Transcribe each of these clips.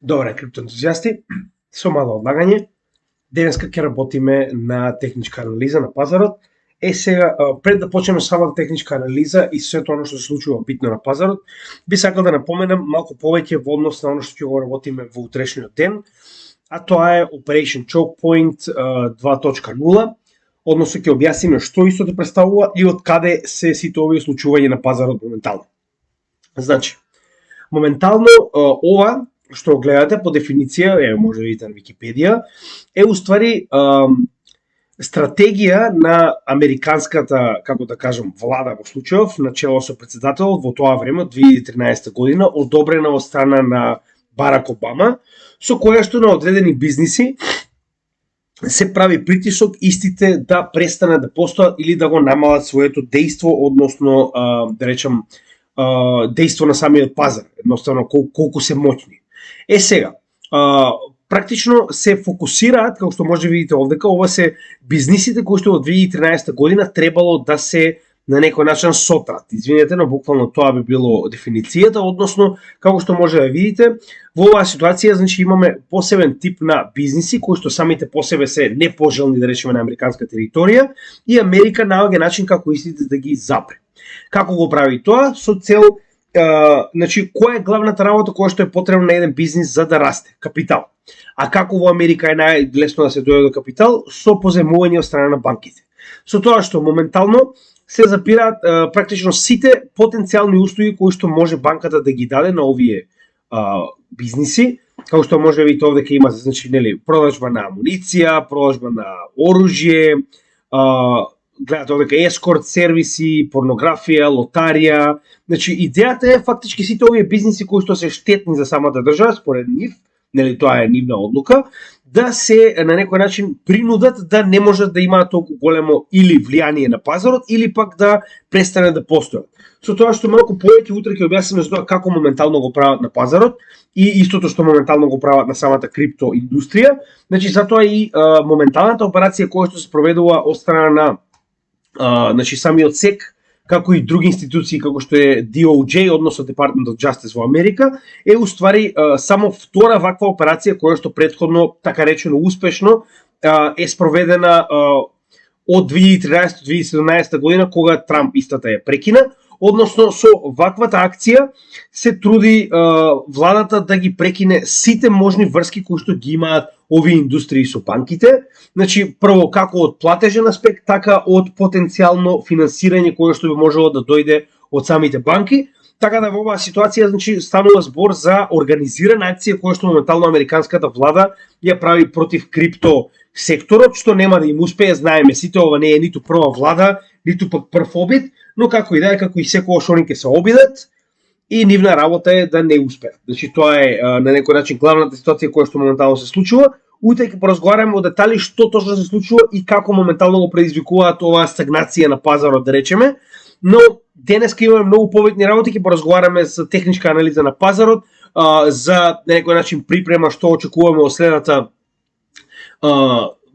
Добре, криптоентузијасти, со мало одлагање, денеска ќе работиме на техничка анализа на пазарот. Сега, пред да почнеме самата техничка анализа и сето оно што се случува битно на пазарот, би сакал да напоменам малку повеќе во однос на оно што ќе го работиме во утрешниот ден, а тоа е Operation Choke Point 2.0, односно ќе објасниме што истото представува и од каде се сите овие случувања на пазарот моментално. Значи, моментално ова што гледате по дефиниција, може да видите на Википедија, е уствари стратегија на американската, како да кажам, влада во случајов, начело со председател во тоа време, 2013 година, одобрена од страна на Барак Обама, со која што на одредени бизниси се прави притисок истите да престанат да постојат или да го намалат своето дејство, односно, да речам, дејство на самиот пазар, едноставно колку се моќни. Сега, практично се фокусираат, како што може да видите овдека, ова се бизнисите кои што од 2013 година требало да се на некој начин сотрат. Извинете, но буквално тоа би било дефиницијата, односно, како што може да видите, во оваа ситуација, значи, имаме посебен тип на бизниси кои што самите по себе се непожелни, да речеме, на американска територија, и Америка наоѓа начин како истите да ги запре. Како го прави тоа? Со цел, значи, која е главната работа која што е потребна на еден бизнис за да расте? Капитал. А како во Америка е најлесно да се дојде до капитал? Со позаемување од страна на банките. Со тоа што моментално се запираат практично сите потенцијални услуги кои што може банката да ги даде на овие бизниси, како што може да видите овдека има, значи, нели, продажба на амуниција, продажба на оружје, гледате овдека ескорт сервиси, порнографија, лотарија. Значи, идејата е фактички сите овие бизниси кои што се штетни за самата држава, според нив, нели, тоа е нивна одлука, да се на некој начин принудат да не можат да имаат толку големо или влијание на пазарот, или пак да престанат да постојат. Со тоа што малку повеќе утре ќе објасниме за тоа како моментално го прават на пазарот и истото што моментално го прават на самата крипто индустрија. Значи, затоа и моменталната операција која што се проведува од страна на значи, самиот СЕК, како и други институции како што е DOJ, односно Department of Justice во Америка, е уствари само втора ваква операција која што претходно, така речено успешно, е спроведена од 2013-2017 година, кога Трамп истата ја прекина. Односно, со ваквата акција се труди владата да ги прекине сите можни врски кои што ги имаат овие индустрии со банките. Значи, прво како од платежен аспект, така од потенцијално финансирање кое што би можело да дојде од самите банки. Така да во оваа ситуација, значи, станува збор за организирана акција која што моментално американската влада ја прави против крипто секторот, што нема да им успее, знаеме сите, ова не е ниту прва влада, ниту пак прв обид, но како и да е, како и секогаш они ќе се обидат и нивна работа е да не успеат. Значи, тоа е на некој начин главната ситуација која што моментално се случува. Утре ќе поразговараме о детали што точно се случува и како моментално го предизвикуваат оваа стагнација на пазарот, да речеме. Но денеска имаме многу повеќе работи, ќе поразговараме за техничка анализа на пазарот, за на некој начин припрема што очекуваме од следната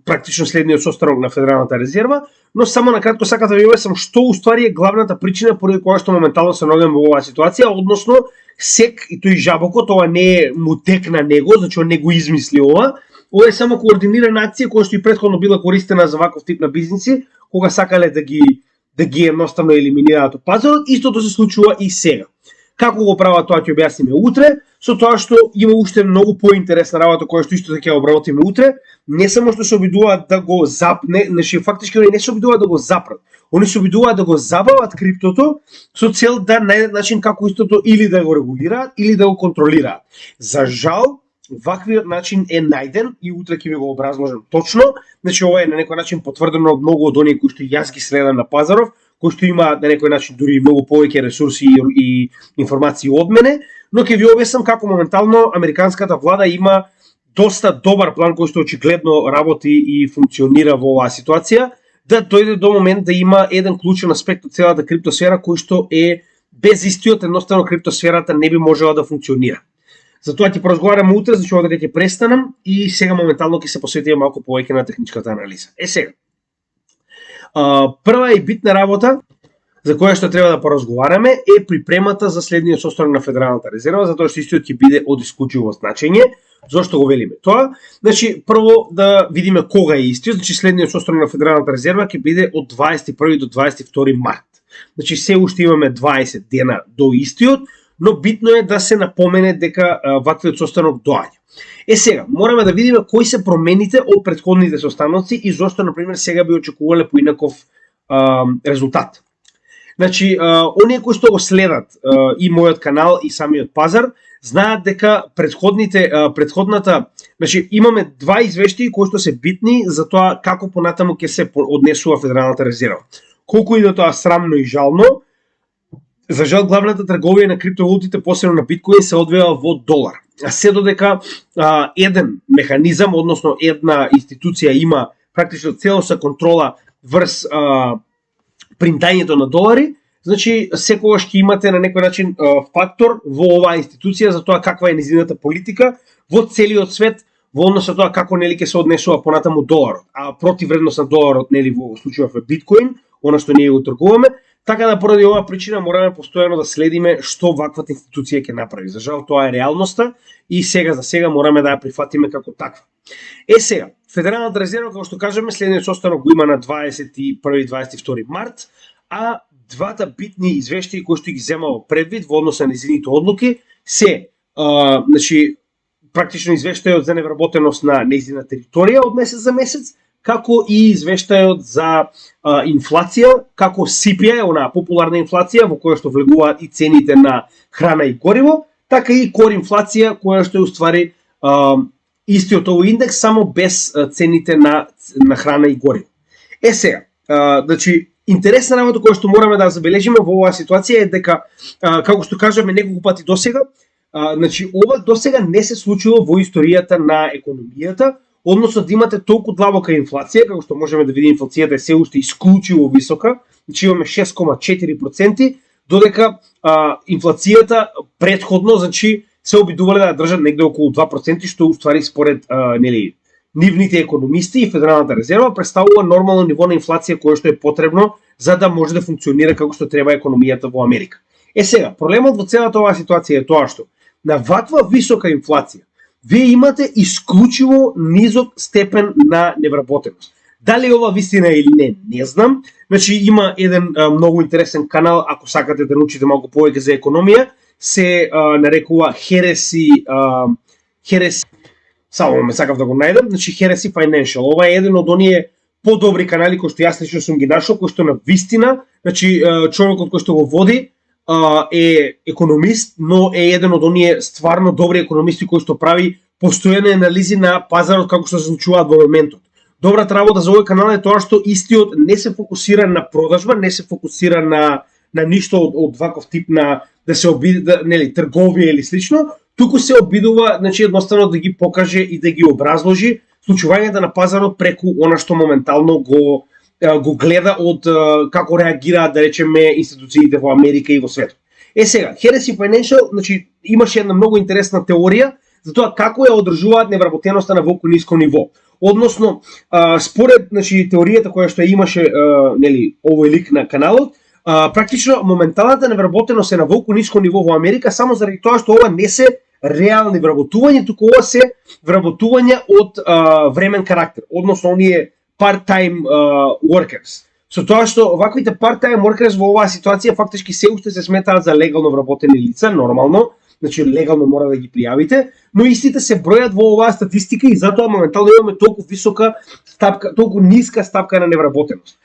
практично следниот состанок на Федералната резерва, но само на кратко сакам да ви објаснам што уствари е главната причина поради која што моментално се наоѓаме во оваа ситуација, односно СЕК и тој Жабоко, тоа не е мутек на него, значи он не го измисли ова. Ова е само координирана акција која што и претходно била користена за ваков тип на бизниси, кога сакале да ги едноставно елиминираат од пазарот. Истото се случува и сега. Како го прават тоа ќе објасниме утре, со тоа што има уште многу поинтересна работа која што исто ќе обработиме утре. Не само што се обидуваат да го запне, значи фактички они не се обидуваат да го запрат. Они се обидуваат да го забават криптото со цел да најдат начин како истото или да го регулираат или да го контролираат. За жал, ваквиот начин е најден и утре ќе ви го образложам точно. Значи ова е на некој начин потврдено од многу од оние кои што јас ги следам на пазаров, кои што има на некој начин дури многу повеќе ресурси и информации од мене, но ќе ви објаснам како моментално американската влада има доста добар план кој што очигледно работи и функционира во оваа ситуација, да дојде до момент да има еден клучен аспект од целата криптосфера кој што е без истиот, едноставно криптосферата не би можела да функционира. Затоа ќе поразговараме утре, значи овде ќе престанам и сега моментално ќе се посветиме малку повеќе на техничката анализа. Сега. Прва и битна работа за која што треба да поразговараме е припремата за следниот состанок на Федералната резерва, затоа што истиот ќе биде од исклучиво значење. Зошто го велиме тоа? Значи, прво да видиме кога е истиот, значи следниот состанок на Федералната резерва ќе биде од 21 до 22 март. Значи, се уште имаме 20 дена до истиот, но битно е да се напомене дека ваквиот состанок доаѓа. Сега, мораме да видиме кои се промените од претходните состаноци и зошто, например, сега би очекувале поинаков резултат. Значи, оние кои што го следат и мојот канал и самиот пазар, знаат дека претходната, значи имаме два извештаи кои што се битни за тоа како понатаму ќе се однесува Федералната резерва. Колку и да тоа срамно и жално, за жал главната трговија на криптовалутите, посебно на биткоин, се одвива во долар. А се додека еден механизам, односно една институција има практично целосна контрола врз принтањето на долари, значи секогаш ќе имате на некој начин фактор во оваа институција за тоа каква е незината политика во целиот свет во однос на тоа како нели ќе се однесува понатаму доларот, а противвредност на доларот нели во случајов е биткоин, она што ние го тргуваме. Така да поради оваа причина мораме постојано да следиме што ваквата институција ќе направи. За жал тоа е реалноста и сега за сега мораме да ја прифатиме како таква. Сега, Федералната резерва, како што кажеме, следниот состанок го има на 21-22 март, а двата битни извештаи кои што ги зема во предвид во однос на незините одлуки се значи практично извештајот за невработеност на незина територија од месец за месец, како и извештајот за инфлација, како CPI, онаа популарна инфлација во која што влегуваат и цените на храна и гориво, така и кор инфлација која што е уствари истиот овој индекс, само без цените на храна и гориво. Сега, значи интересна работа која што мораме да забележиме во оваа ситуација е дека, како што кажаме неколку пати досега, значи ова досега не се случило во историјата на економијата, односно да имате толку длабока инфлација, како што можеме да видиме, инфлацијата е се уште исклучиво висока, значи имаме 6,4%, додека инфлацијата претходно, значи се обидувале да држат негде околу 2%, што уствари според нели нивните економисти и Федералната резерва представува нормално ниво на инфлација кое што е потребно за да може да функционира како што треба економијата во Америка. Сега, проблемот во целата оваа ситуација е тоа што на ваква висока инфлација вие имате исклучиво низок степен на невработеност. Дали ова вистина или не знам. Значи има еден многу интересен канал, ако сакате да научите малку повеќе за економија, се нарекува Heresy, само ме сакав да го најдам, значи Heresy Financial. Ова е еден од оние подобри канали кои што јас лично сум ги нашол, кои што на вистина, значи човекот кој што го води е економист, но е еден од оние стварно добри економисти кои што прави постојани анализи на пазарот како што се случуваат во моментот. Добрата работа за овој канал е тоа што истиот не се фокусира на продажба, не се фокусира на ништо од ваков тип на да се обиде нели трговија или слично, туку се обидува, значи едноставно да ги покаже и да ги образложи случувањата на пазарот преку она што моментално го гледа од како реагираат, да речеме, институциите во Америка и во светот. Сега, Heresy Financial, значи имаше една многу интересна теорија за тоа како ја одржуваат невработеноста на волку ниско ниво. Односно, според значи теоријата која што имаше нели овој лик на каналот, практично моменталната невработеност е на волку ниско ниво во Америка само заради тоа што ова не се реални вработувања, туку ова се вработувања од времен карактер, односно оние part-time workers. Со тоа што ваквите part-time workers во оваа ситуација фактички се уште се сметаат за легално вработени лица, нормално, значи легално мора да ги пријавите, но истите се бројат во оваа статистика и затоа моментално имаме толку висока стапка, толку ниска стапка на невработеност.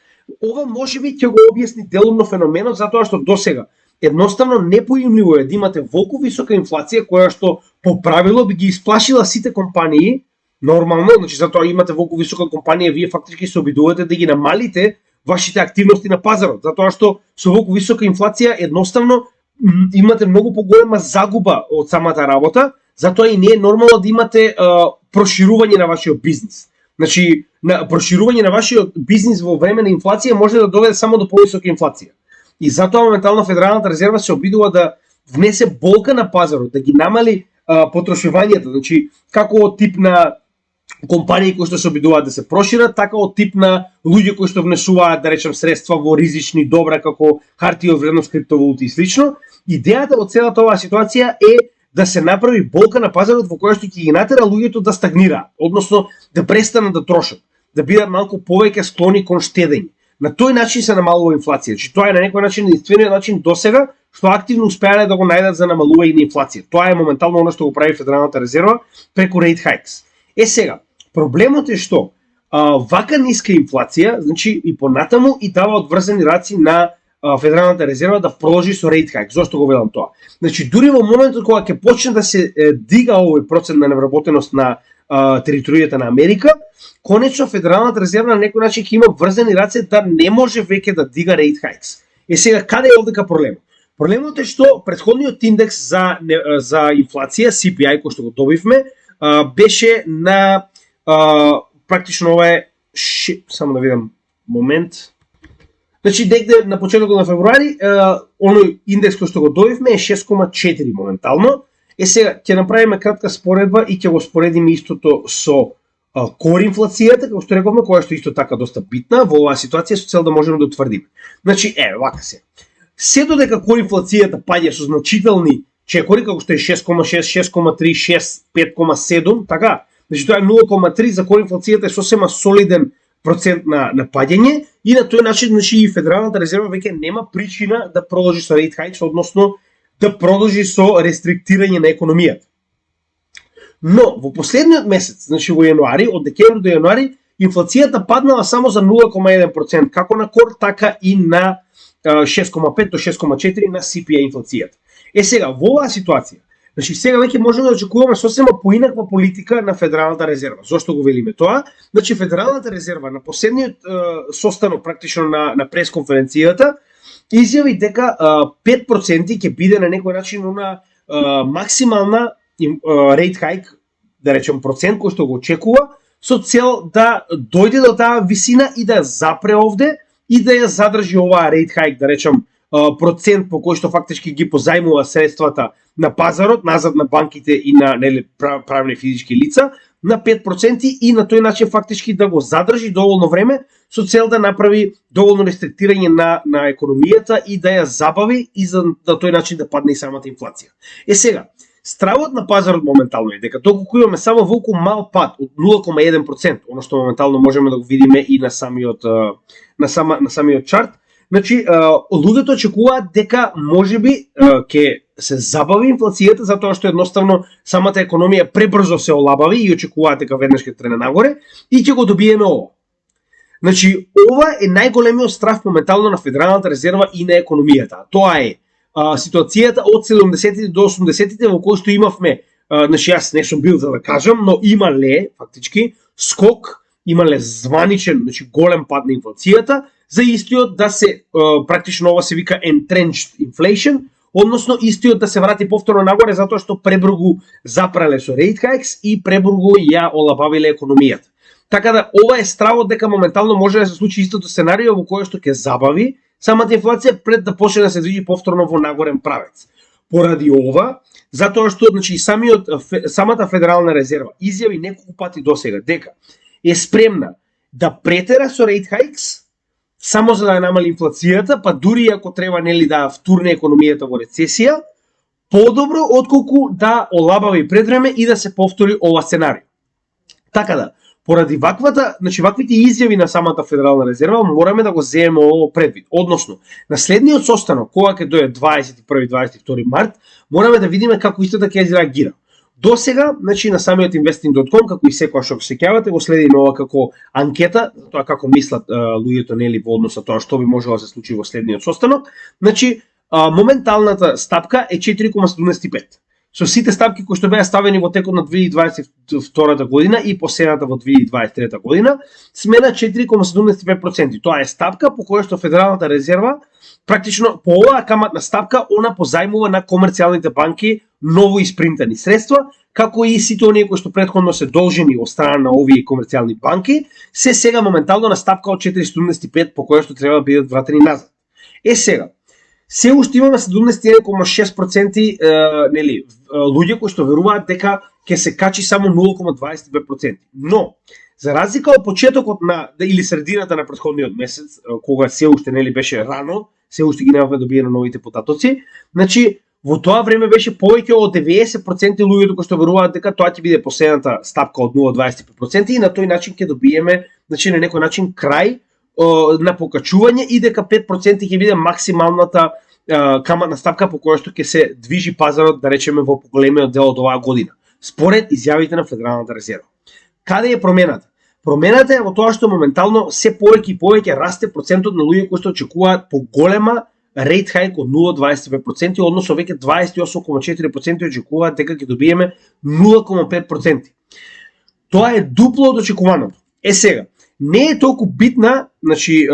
Ова можеби ќе го објасни делумно феноменот затоа што досега едноставно непоимливо е да имате волку висока инфлација која што по правило би ги исплашила сите компании, нормално, значи затоа имате волку висока компанија, вие фактички се обидувате да ги намалите вашите активности на пазарот, затоа што со волку висока инфлација едноставно имате многу поголема загуба од самата работа, затоа и не е нормално да имате проширување на вашиот бизнис. Значи, проширување на вашиот бизнис во време на инфлација може да доведе само до повисока инфлација. И затоа моментално Федералната резерва се обидува да внесе болка на пазарот, да ги намали потрошувањето, значи како тип на компании кои што се обидуваат да се прошират, така од тип на луѓе кои што внесуваат, да речем, средства во ризични добра како хартија од вредност, криптовалути и слично. Идејата од целата оваа ситуација е да се направи болка на пазарот во која што ќе ги натера луѓето да стагнираат, односно да престанат да трошат, да бидат малку повеќе склони кон штедење. На тој начин се намалува инфлација. Значи тоа е на некој начин единствениот начин досега што активно успеале да го најдат за намалување на инфлација. Тоа е моментално оно што го прави Федералната резерва преку rate hikes. Сега, проблемот е што вака ниска инфлација, значи и понатаму и дава одврзани раци на Федералната резерва да продолжи со rate hike. Зошто го велам тоа? Значи дури во моментот кога ќе почне да се дига овој процент на невработеност на територијата на Америка, конечно Федералната резерва на некој начин ќе има врзани раце да не може веќе да дига rate hikes. Сега каде е овдека проблемот? Проблемот е што претходниот индекс за инфлација CPI кој што го добивме беше на практично ова е само да видам момент. Значи дегде на почетокот на февруари оној индекс кој што го добивме е 6,4 моментално. Сега ќе направиме кратка споредба и ќе го споредиме истото со кор инфлацијата, како што рековме, која што исто така доста битна во оваа ситуација со цел да можеме да утврдиме. Значи вака се. Се додека кор инфлацијата паѓа со значителни чекори, како што е 6,6, 6,3, 6, 5,7, така? Значи тоа е 0,3 за кор инфлацијата е сосема солиден процент на паѓање и на тој начин значи и Федералната резерва веќе нема причина да продолжи со rate hikes, односно да продолжи со рестриктирање на економијата. Но во последниот месец, значи во јануари, од декември до јануари, инфлацијата паднала само за 0,1%, како на кор, така и на 6,5 до 6,4 на CPI инфлацијата. Сега, во оваа ситуација, значи сега веќе можеме да очекуваме сосема поинаква политика на Федералната резерва. Зошто го велиме тоа? Значи Федералната резерва на последниот состанок практично на пресконференцијата изјави дека 5% ќе биде на некој начин на максимална rate hike, да речем процент кој што го очекува, со цел да дојде до таа висина и да запре овде и да ја задржи оваа rate hike, да речем процент по кој што фактички ги позајмува средствата на пазарот, назад на банките и на правни физички лица, на 5% и на тој начин фактички да го задржи доволно време со цел да направи доволно рестриктирање на економијата и да ја забави и за да тој начин да падне и самата инфлација. Сега, стравот на пазарот моментално е дека доколку имаме само волку мал пад од 0,1%, оно што моментално можеме да го видиме и на самиот чарт, значи луѓето очекуваат дека можеби ќе се забави инфлацијата затоа што едноставно самата економија пребрзо се олабави и очекуваат дека веднаш ќе трене нагоре и ќе го добиеме ова. Значи ова е најголемиот страв моментално на Федералната резерва и на економијата. Тоа е ситуацијата од 70-тите до 80-тите во кој што имавме, значи јас не сум бил за да кажам, но имале фактички скок, имале званичен, значи голем пад на инфлацијата, за истиот да се практично ова се вика entrenched inflation, односно истиот да се врати повторно нагоре затоа што пребргу запрале со rate hikes и пребргу ја олабавиле економијата. Така да ова е стравот дека моментално може да се случи истото сценарио во кое што ќе забави самата инфлација пред да почне да се движи повторно во нагорен правец. Поради ова, затоа што значи самата Федерална резерва изјави неколку пати досега дека е спремна да претера со rate hikes само за да ја намали инфлацијата, па дури ако треба нели да втурне економијата во рецесија, подобро отколку да олабави предвреме и да се повтори ова сценарио. Така да, поради ваквите изјави на самата Федерална резерва, мораме да го земеме ово предвид. Односно, на следниот состанок, кога ќе дојде 21-22 март, мораме да видиме како истото ќе изреагира. До сега, значи на самиот investing.com, како и секоја што се сеќавате, го следиме ова како анкета, тоа како мислат луѓето нели во однос на тоа што би можело да се случи во следниот состанок. Значи, моменталната стапка е 4,75. Со сите стапки кои што беа ставени во текот на 2022 година и последната во 2023 година, сме на 4,75%. Тоа е стапка по која што Федералната резерва практично по оваа каматна стапка она позајмува на комерцијалните банки ново испринтани средства, како и сите оние кои што претходно се должени од страна на овие комерцијални банки, се сега моментално на стапка од 4,75 по која што треба да бидат вратени назад. Сега, се уште имаме 17,6% нели луѓе кои што веруваат дека ќе се качи само 0,25%. Но за разлика од почетокот или средината на претходниот месец, кога се уште нели беше рано, се уште ги немавме добиено новите податоци, значи во тоа време беше повеќе од 90% луѓето кои што веруваат дека тоа ќе биде последната стапка од 0,25% и на тој начин ќе добиеме, значи на некој начин крај на покачување и дека 5% ќе биде максималната каматна стапка по која што ќе се движи пазарот, да речеме, во поголемиот дел од оваа година, според изјавите на Федералната резерва. Каде е промената? Промената е во тоа што моментално се повеќе и повеќе расте процентот на луѓе кои што очекуваат поголема рейт хајк од 0,25%, односно веќе 28,4% очекуваат дека ќе добиеме 0,5%. Тоа е дупло од очекуваното. Сега, не е толку битна, значи,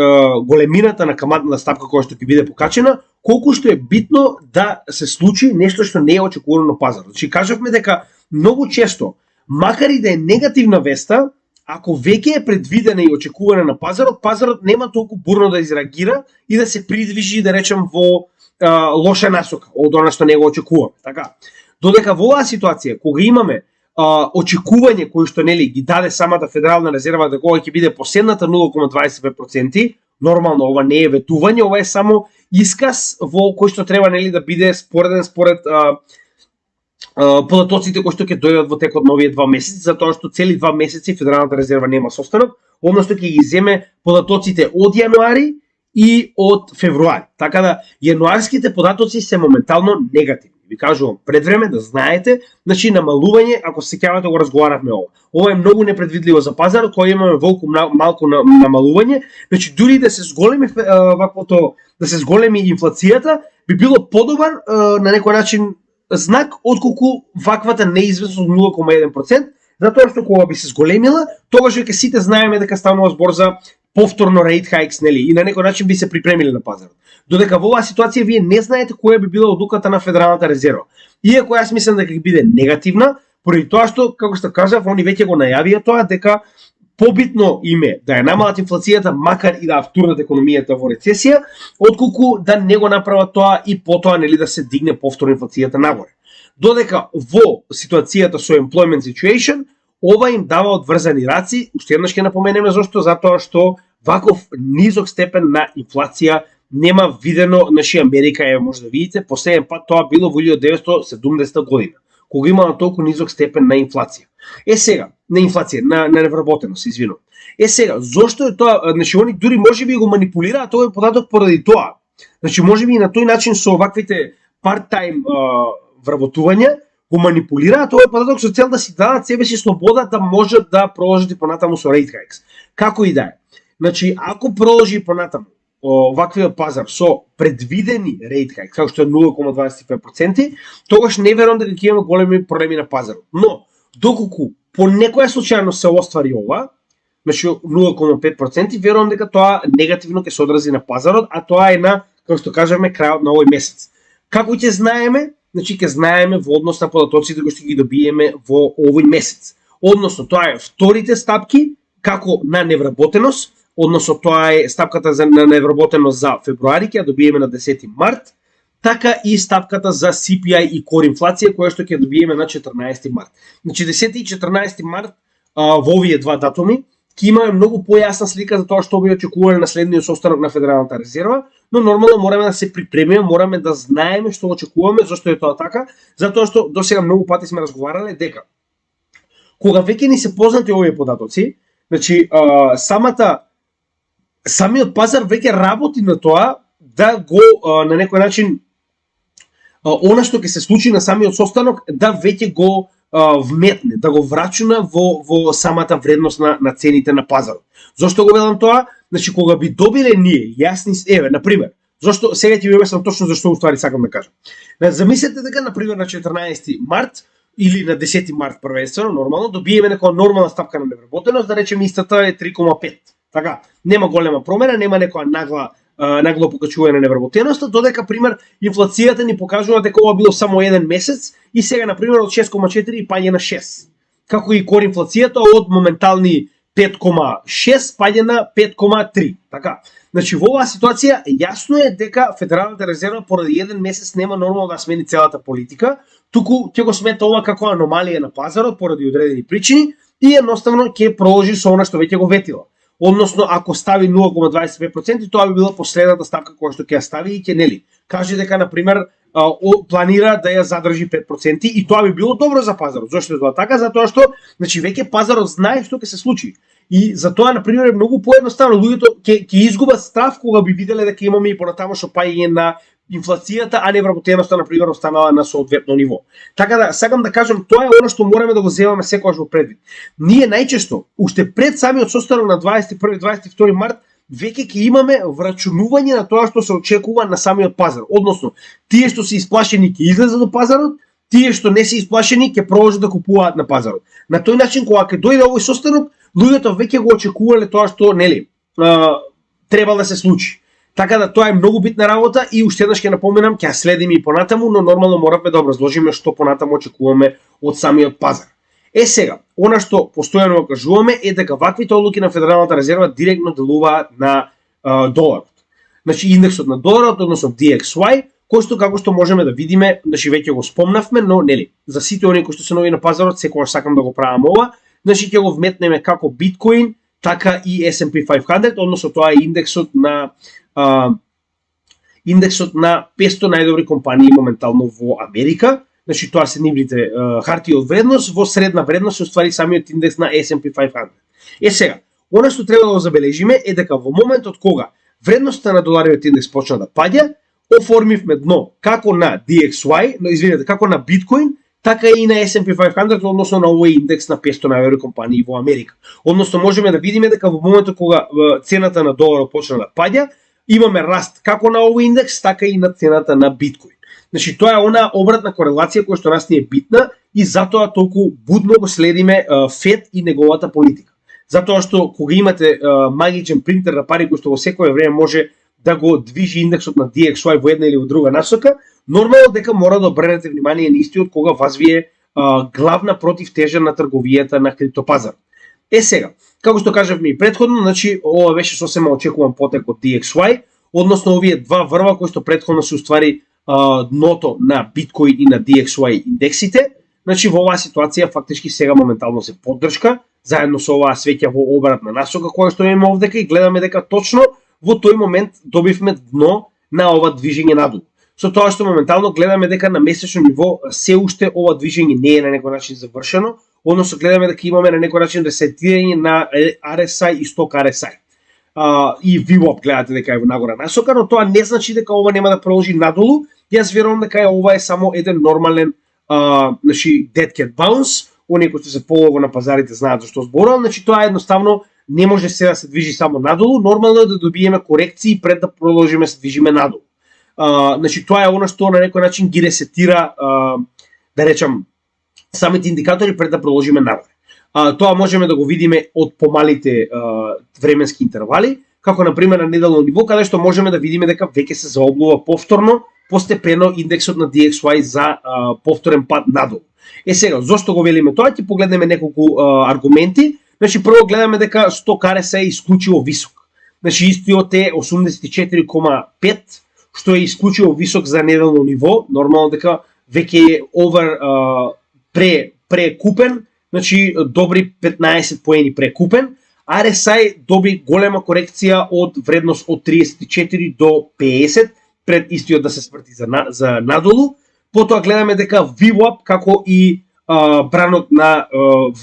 големината на каматната стапка која што ќе биде покачена, колку што е битно да се случи нешто што не е очекувано на пазарот. Значи, кажавме дека многу често, макар и да е негативна веста, ако веќе е предвидена и очекувана на пазарот нема толку бурно да изреагира и да се придвижи, да речем, во лоша насока од она што не го очекуваме. Така. Додека во оваа ситуација, кога имаме очекување кои што нели ги даде самата Федерална резерва дека кога ќе биде последната 0,25%, нормално ова не е ветување, ова е само исказ во кој што треба нели да биде спореден според податоците кои што ќе дојдат во текот на овие 2 месеци, затоа што цели 2 месеци Федералната резерва нема состанок, односно ќе ги земе податоците од јануари и од февруари. Така да јануарските податоци се моментално негативни. Ви кажувам, пред време да знаете, значи намалување, ако се сеќавате го разговаравме ова. Ова е многу непредвидливо за пазарот, кој имаме малку намалување, значи дури да се зголеми ваквото, да се зголеми инфлацијата, би било подобар на некој начин знак отколку ваквата неизвестност од 0,1%, затоа што кога би се зголемила, тогаш веќе сите знаеме дека станува збор за повторно рейт хајкс, нели, и на некој начин би се припремиле на пазарот. Додека во оваа ситуација вие не знаете која би била одлуката на Федералната резерва. Иако јас мислам дека ќе биде негативна, поради тоа што, како што кажав, они веќе го најавија тоа дека побитно им е да ја намалат инфлацијата, макар и да втурнат економијата во рецесија, отколку да не го направат тоа и потоа нели да се дигне повторно инфлацијата нагоре. Додека во ситуацијата со employment situation, ова им дава одврзани раци, уште еднаш ќе напоменеме зашто, затоа што ваков низок степен на инфлација нема видено, значи Америка е, може да видите, последен пат тоа било во 1970 година, кога имала толку низок степен на инфлација. Сега, на инфлација, на невработеност, извинувам. Сега, зошто е тоа, значи они дури можеби го манипулираат овој податок поради тоа. Значи можеби и на тој начин со оваквите part-time вработувања го манипулираат овој податок со цел да си дадат себе си слобода да можат да продолжат и понатаму со rate hikes. Како и да е. Значи, ако продолжи понатаму ваквиот пазар со предвидени rate hikes, како што е 0,25%, тогаш не верувам дека ќе имаме големи проблеми на пазарот. Но доколку по некоја случајност се оствари ова, значи 0,5%, верувам дека тоа негативно ќе се одрази на пазарот, а тоа е на, како што кажаме, крајот на овој месец. Како ќе знаеме? Значи ќе знаеме во однос на податоците кои ќе ги добиеме во овој месец. Односно, тоа е вторите стапки како на невработеност, односно тоа е стапката за невработеност за февруари, ќе ја добиеме на 10 март, така и стапката за CPI и core инфлација, која што ќе добиеме на 14 март. Значи 10 и 14 март во овие два датуми ќе имаме многу појасна слика за тоа што би очекувале на следниот состанок на Федералната резерва, но нормално мораме да се припремиме, мораме да знаеме што очекуваме, зашто е тоа така, затоа што досега многу пати сме разговарале дека кога веќе ни се познати овие податоци, значи самиот пазар веќе работи на тоа да го на некој начин она што ќе се случи на самиот состанок да веќе го вметне, да го врачуна во самата вредност на цените на пазарот. Зошто го велам тоа? Значи кога би добиле ние јасни, на пример, зошто сега ќе ви објаснам точно зашто уствари сакам да кажам. Замислете дека на пример на 14 март или на 10 март првенствено нормално добиеме некоја нормална стапка на невработеност, да речеме истата е 3,5. Така, нема голема промена, нема некоја нагло покачување на невработеноста, додека пример инфлацијата ни покажува дека ова било само еден месец и сега на пример од 6,4 паѓа на 6. Како и кор инфлацијата од моментални 5,6 паѓа на 5,3. Така. Значи во оваа ситуација јасно е дека Федералната резерва поради еден месец нема нормално да смени целата политика, туку ќе го смета ова како аномалија на пазарот поради одредени причини и едноставно ќе продолжи со она што веќе го ветила. Односно, ако стави 0,25%, тоа би била последната ставка која што ќе ја стави и ќе нели каже дека на пример планира да ја задржи 5% и тоа би било добро за пазарот. Зошто е тоа така? Затоа што значи веќе пазарот знае што ќе се случи. И затоа на пример е многу поедноставно, луѓето ќе изгубат страв кога би виделе дека имаме и понатамошно паѓање на инфлацијата, а невработеноста на пример останала на соодветно ниво. Така да сакам да кажам, тоа е она што мораме да го земаме секогаш во предвид. Ние најчесто уште пред самиот состанок на 21-22 март веќе ќе имаме врачунување на тоа што се очекува на самиот пазар. Односно, тие што се исплашени ќе излезат до пазарот, тие што не се исплашени ќе продолжат да купуваат на пазарот. На тој начин кога ќе дојде овој состанок, луѓето веќе го очекувале тоа што нели треба да се случи. Така да тоа е многу битна работа и уште еднаш ќе напоменам, ќе следиме и понатаму, но нормално моравме да образложиме што понатаму очекуваме од самиот пазар. Сега, она што постојано го кажуваме е дека ваквите одлуки на Федералната резерва директно делуваат на доларот. Значи индексот на доларот, односно DXY, кој што како што можеме да видиме, значи веќе го спомнавме, но нели, за сите оние кои што се нови на пазарот, секогаш сакам да го правам ова, значи ќе го вметнеме како биткоин, така и S&P 500, односно тоа е индексот на 500 најдобри компании моментално во Америка. Значи тоа се нивните хартии од вредност, во средна вредност се уствари самиот индекс на S&P 500. Сега, она што треба да го забележиме е дека во моментот кога вредноста на долариот индекс почна да паѓа, оформивме дно како на DXY, како на биткоин, така и на S&P 500, односно на овој индекс на 500 најдобри компании во Америка. Односно можеме да видиме дека во моментот кога цената на доларот почна да паѓа, имаме раст како на овој индекс, така и на цената на биткоин. Значи тоа е она обратна корелација која што нас ни е битна и затоа толку будно го следиме Фед и неговата политика. Затоа што кога имате магичен принтер на пари кој што во секое време може да го движи индексот на DXY во една или во друга насока, нормално дека мора да обрнете внимание на истиот кога вас ви е главна противтежа на трговијата на криптопазар. Сега, како што кажавме и претходно, значи ова беше сосема очекуван потек од DXY, односно овие два врва кои што претходно се уствари дното на биткоин и на DXY индексите. Значи во оваа ситуација фактички сега моментално се поддршка, заедно со оваа свеќа во обратна насока која што имаме овдека и гледаме дека точно во тој момент добивме дно на ова движење надолу. Со тоа што моментално гледаме дека на месечно ниво се уште ова движење не е на некој начин завршено, односно гледаме дека имаме на некој начин ресетирање на RSI и сток RSI. И VWAP гледате дека е во нагора насока, но тоа не значи дека ова нема да продолжи надолу. Јас верувам дека ова е само еден нормален значи dead cat bounce. Оние кои што се полого на пазарите знаат за што зборувам, значи тоа едноставно не може се да се движи само надолу, нормално е да добиеме корекции пред да продолжиме се движиме надолу. Значи тоа е она што на некој начин ги ресетира, да речам, самите индикатори пред да продолжиме нагоре. Тоа можеме да го видиме од помалите временски интервали, како на пример на неделно ниво, каде што можеме да видиме дека веќе се заоблува повторно, постепено индексот на DXY за повторен пат надолу. Сега, зошто го велиме тоа? Ќе погледнеме неколку аргументи. Значи, прво гледаме дека сток RSI е исклучиво висок. Значи, истиот е 84,5, што е исклучиво висок за неделно ниво. Нормално дека веќе е прекупен, значи добри 15 поени прекупен. RSI доби голема корекција од вредност од 34 до 50, пред истиот да се сврти за надолу. Потоа гледаме дека VWAP како и бранот на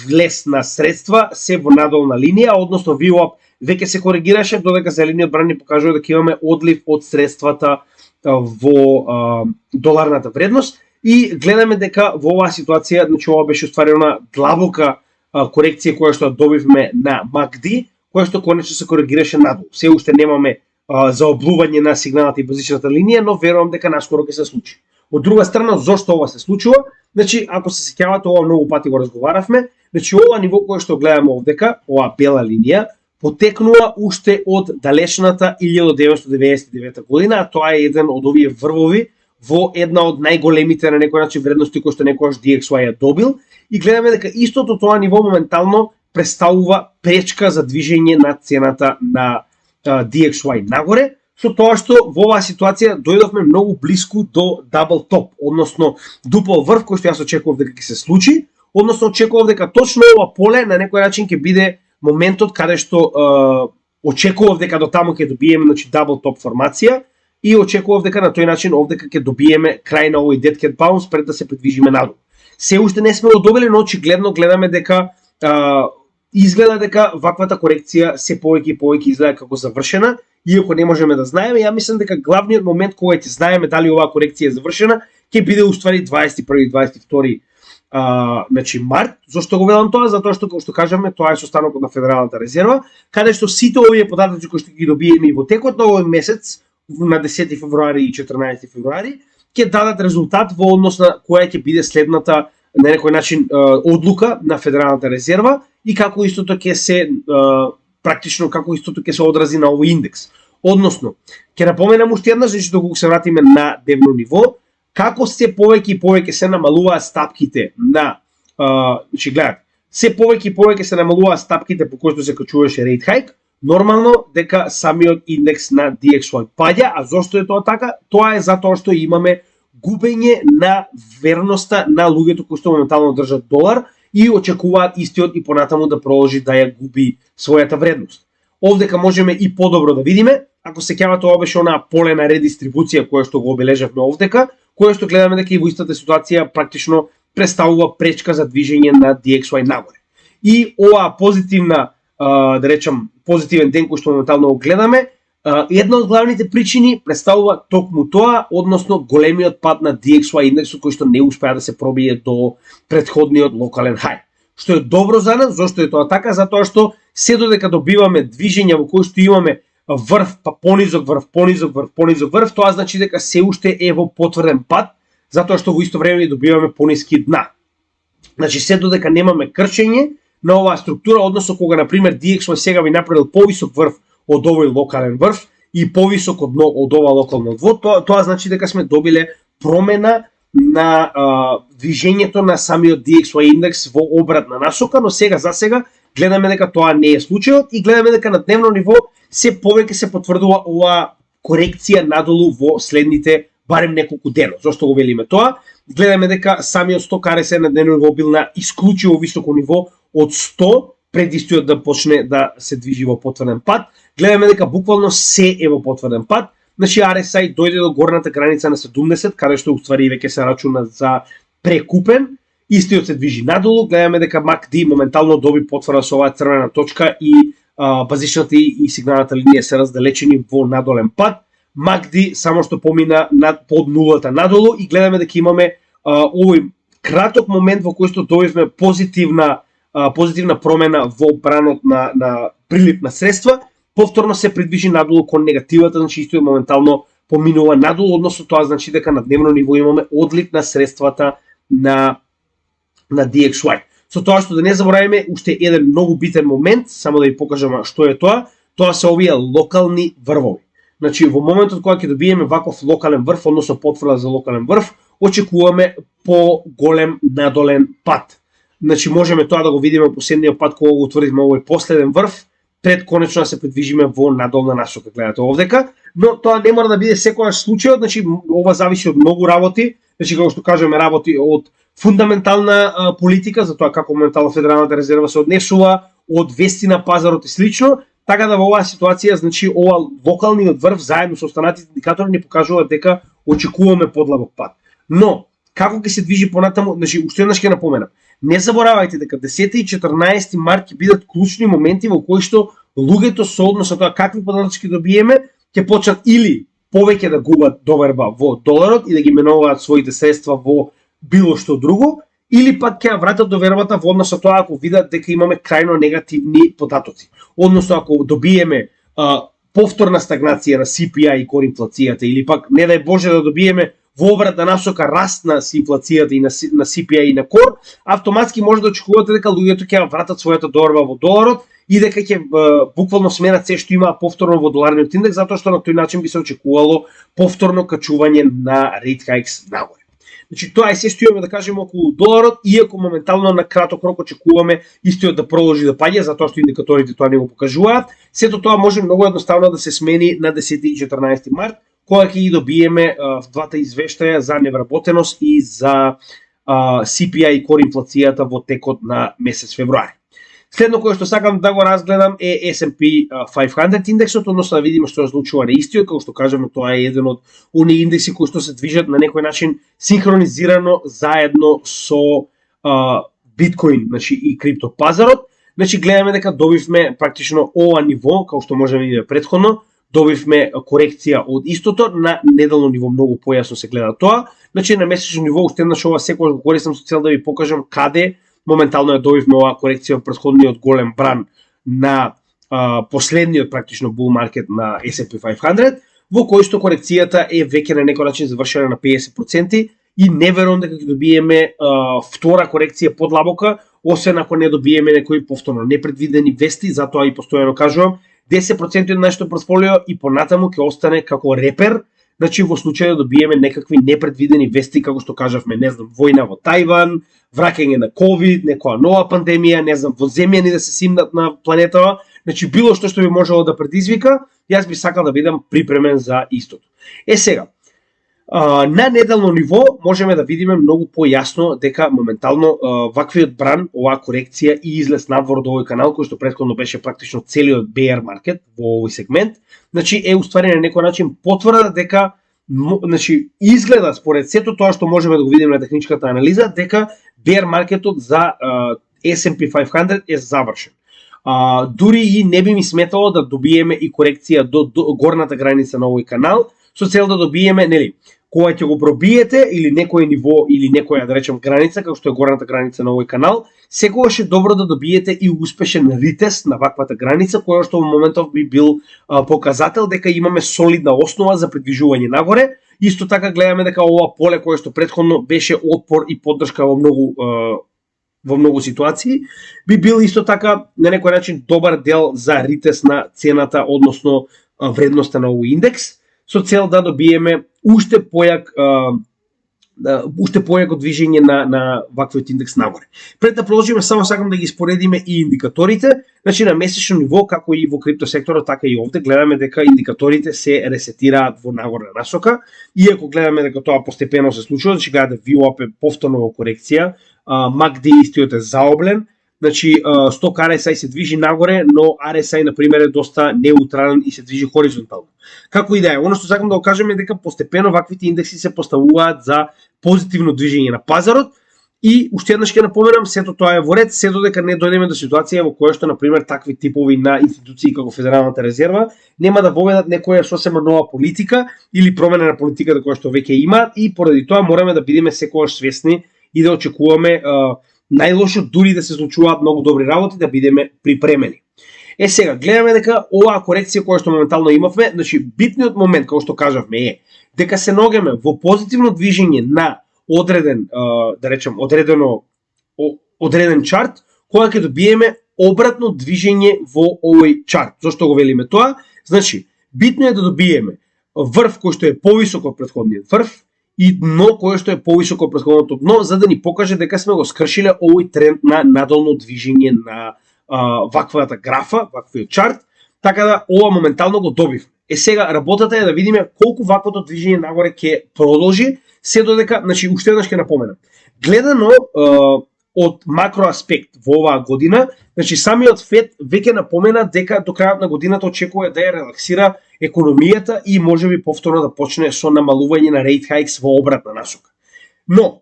влез на средства се во надолна линија, односно VWAP веќе се коригираше, додека зелениот бран ни покажува дека имаме одлив од средствата во доларната вредност и гледаме дека во оваа ситуација, значи ова беше устварена длабока корекција која што добивме на MACD, која што конечно се коригираше надолу. Се уште немаме заоблување на сигналната и базичната линија, но верувам дека наскоро ќе се случи. Од друга страна, зошто ова се случува? Значи, ако се сеќавате, ова многу пати го разговаравме, значи ова ниво кое што гледаме овдека, оваа бела линија, потекнува уште од далечната 1999 година, а тоа е еден од овие врвови во една од најголемите на некој начин вредности кои што некогаш DXY ја добил и гледаме дека истото тоа ниво моментално представува пречка за движење на цената на DXY нагоре, со тоа што во оваа ситуација дојдовме многу блиску до дабл топ, односно дупол врв кој што јас очекував дека ќе се случи, односно очекував дека точно ова поле на некој начин ќе биде моментот каде што очекував дека до таму ќе добиеме значи дабл топ формација и очекував дека на тој начин овдека ќе добиеме крај на овој dead cat bounce пред да се придвижиме надолу. Се уште не сме го добили, но очигледно гледаме дека изгледа дека ваквата корекција се повеќе и повеќе изгледа како завршена, иако не можеме да знаеме. Ја мислам дека главниот момент кога ќе знаеме дали оваа корекција е завршена ќе биде уствари 21-22 значи март. Зошто го велам тоа? Затоа што, како што кажаме, тоа е состанокот на Федералната резерва, каде што сите овие податоци кои што ги добиеме и во текот на овој месец, на 10 февруари и 14 февруари, ќе дадат резултат во однос на која ќе биде следната на некој начин одлука на Федералната резерва и како истото ќе се практично како истото ќе се одрази на овој индекс. Односно, ќе напоменам уште еднаш, значи доколку се вратиме на дневно ниво, како се повеќе и повеќе се намалуваат стапките на значи гледате, се повеќе и повеќе се намалуваат стапките по кои што се качуваше рейт хайк, нормално дека самиот индекс на DXY паѓа. А зошто е тоа така? Тоа е затоа што имаме губење на верноста на луѓето кои што моментално држат долар и очекуваат истиот и понатаму да продолжи да ја губи својата вредност. Овдека можеме и подобро да видиме, ако се сеќавате, ова беше онаа поле на редистрибуција која што го обележавме овдека, која што гледаме дека и во истата ситуација практично представува пречка за движење на DXY нагоре. И оваа позитивна да речам позитивен ден кој што моментално го гледаме, една од главните причини представува токму тоа, односно големиот пад на DXY индексот кој што не успеа да се пробие до претходниот локален хај. Што е добро за нас, зошто е тоа така? Затоа што се додека добиваме движења во кои што имаме врв, па понизок врв, понизок врв, понизок врв, тоа значи дека се уште е во потврден пад, затоа што во исто време добиваме пониски дна. Значи се додека немаме крчење на оваа структура, односно кога на пример DXY сега би направил повисок врв од овој локален врв и повисок од ова локално дво, тоа значи дека сме добиле промена на движењето на самиот DXY индекс во обратна насока, но сега за сега гледаме дека тоа не е случајот и гледаме дека на дневно ниво се повеќе се потврдува оваа корекција надолу во следните барем неколку дена. Зошто го велиме тоа? Гледаме дека самиот сток RSI на дневно ниво бил на исклучиво високо ниво од 100 пред истиот да почне да се движи во потврден пат. Гледаме дека буквално се е во потврден пат. Значи RSI дојде до горната граница на 70, каде што уствари веќе се рачуна за прекупен. Истиот се движи надолу. Гледаме дека MACD моментално доби потврда со оваа црвена точка и базичната и сигналната линија се раздалечени во надолен пат. MACD само што помина под нулата надолу и гледаме дека имаме овој краток момент во кој што добивме позитивна промена во бранот на прилив на средства, повторно се придвижи надолу кон негативата, значи исто моментално поминува надолу, односно тоа значи дека на дневно ниво имаме одлив на средствата на DXY. Со тоа што да не забораваме уште еден многу битен момент, само да ви покажам што е тоа се овие локални врвови. Значи во моментот кога ќе добиеме ваков локален врв, односно потврда за локален врв, очекуваме по-голем надолен пат. Значи можеме тоа да го видиме последниот пат кога го утврдивме овој последен врв, пред конечно да се придвижиме во надолна насока, гледате овдека, но тоа не мора да биде секогаш случајот, значи ова зависи од многу работи, значи како што кажеме работи од фундаментална политика, за тоа како моментално Федералната резерва се однесува, од вести на пазарот и слично, така да во оваа ситуација, значи ова локалниот врв заедно со останатите индикатори ни покажуваат дека очекуваме подлабок пат. Но како ќе се движи понатаму, значи уште еднаш ќе напоменам. Не заборавајте дека 10 и 14 март ќе бидат клучни моменти во кои што луѓето со однос на тоа какви податоци ќе добиеме, ќе почнат или повеќе да губат доверба во доларот и да ги менуваат своите средства во било што друго, или пак ќе ја вратат довербата во однос на тоа ако видат дека имаме крајно негативни податоци. Односно ако добиеме повторна стагнација на CPI и кор инфлацијата, или пак не дај Боже да добиеме во обратна насока раст на инфлацијата и на CPI и на кор, автоматски може да очекувате дека луѓето ќе вратат својата доверба во доларот и дека ќе буквално сменат се што има повторно во доларниот индекс, затоа што на тој начин би се очекувало повторно качување на rate hikes нагоре. Значи тоа е се стоиме да кажеме околу доларот, иако моментално на краток рок очекуваме истиот да продолжи да паѓа, затоа што индикаторите тоа не го покажуваат. Сето тоа може многу едноставно да се смени на 10 и 14 март, кога ќе ги добиеме двата извештаја за невработеност и за CPI и кор инфлацијата во текот на месец февруари. Следно кое што сакам да го разгледам е S&P 500 индексот, односно да видиме што се случува на истиот, како што кажаме тоа е еден од оние индекси кои што се движат на некој начин синхронизирано заедно со биткоин, значи и криптопазарот. Значи гледаме дека добивме практично ова ниво, како што можеме да видиме претходно, добивме корекција од истото, на неделно ниво многу појасно се гледа тоа. Значи на месечно ниво уште еднаш ова секогаш го користам со цел да ви покажам каде моментално ја добивме оваа корекција од претходниот голем бран на последниот практично bull market на S&P 500, во кој што корекцијата е веќе на некој начин завршена на 50% и не верувам дека ќе добиеме втора корекција подлабока, освен ако не добиеме некои повторно непредвидени вести, затоа и постојано кажувам 10% од нашето портфолио и понатаму ќе остане како репер. Значи во случај да добиеме некакви непредвидени вести, како што кажавме, не знам, војна во Тајван, враќање на ковид, некоја нова пандемија, не знам, воземјани да се симнат на планетава, значи било што би можело да предизвика, јас би сакал да бидам припремен за истото. Сега, на неделно ниво можеме да видиме многу појасно дека моментално ваквиот бран, оваа корекција и излез надвор од овој канал, кој што претходно беше практично целиот bear market во овој сегмент, значи е уствари на некој начин потврда дека значи изгледа според сето тоа што можеме да го видиме на техничката анализа дека bear маркетот за S&P 500 е завршен. Дури и не би ми сметало да добиеме и корекција до горната граница на овој канал, со цел да добиеме, нели, кога ќе го пробиете или некој ниво или некоја, да речем, граница, како што е горната граница на овој канал, секогаш е добро да добиете и успешен ритест на ваквата граница, која што во моментов би бил показател дека имаме солидна основа за придвижување нагоре. Исто така гледаме дека ова поле кое што претходно беше отпор и поддршка во многу ситуации, би бил исто така на некој начин добар дел за ритест на цената, односно вредноста на овој индекс, со цел да добиеме уште појако движење на ваквиот индекс нагоре. Пред да продолжиме, само сакам да ги споредиме и индикаторите. Значи на месечно ниво, како и во криптосекторот, така и овде, гледаме дека индикаторите се ресетираат во нагорна насока. Иако гледаме дека тоа постепено се случува, значи гледате VWAP е повторно во корекција, MACD истиот е заоблен, значи сток RSI се движи нагоре, но RSI на пример е доста неутрален и се движи хоризонтално. Како и да е, оно што сакам да го кажем е дека постепено ваквите индекси се поставуваат за позитивно движење на пазарот и уште еднаш ќе напоменам, сето тоа е во ред, се додека не дојдеме до ситуација во која што на пример такви типови на институции како Федералната резерва нема да воведат некоја сосема нова политика или промена на политиката која што веќе има и поради тоа мораме да бидеме секогаш свесни и да очекуваме најлошо дури да се случуваат многу добри работи, да бидеме припремени. Сега, гледаме дека оваа корекција која што моментално имавме, значи битниот момент, како што кажавме, е дека се ногеме во позитивно движење на одреден, да речем, одреден чарт, кога ќе добиеме обратно движење во овој чарт. Зошто го велиме тоа? Значи, битно е да добиеме врв кој што е повисок од претходниот врв, и дно кое што е повисоко од претходното дно, за да ни покаже дека сме го скршиле овој тренд на надолно движење на ваквата графа, ваквиот чарт, така да ова моментално го добив. Сега работата е да видиме колку ваквото движење нагоре ќе продолжи, се додека, значи уште еднаш ќе напоменам. Гледано од макро аспект во оваа година, значи самиот ФЕД веќе напомена дека до крајот на годината очекува да ја релаксира економијата и можеби повторно да почне со намалување на rate hikes во обратна насока. Но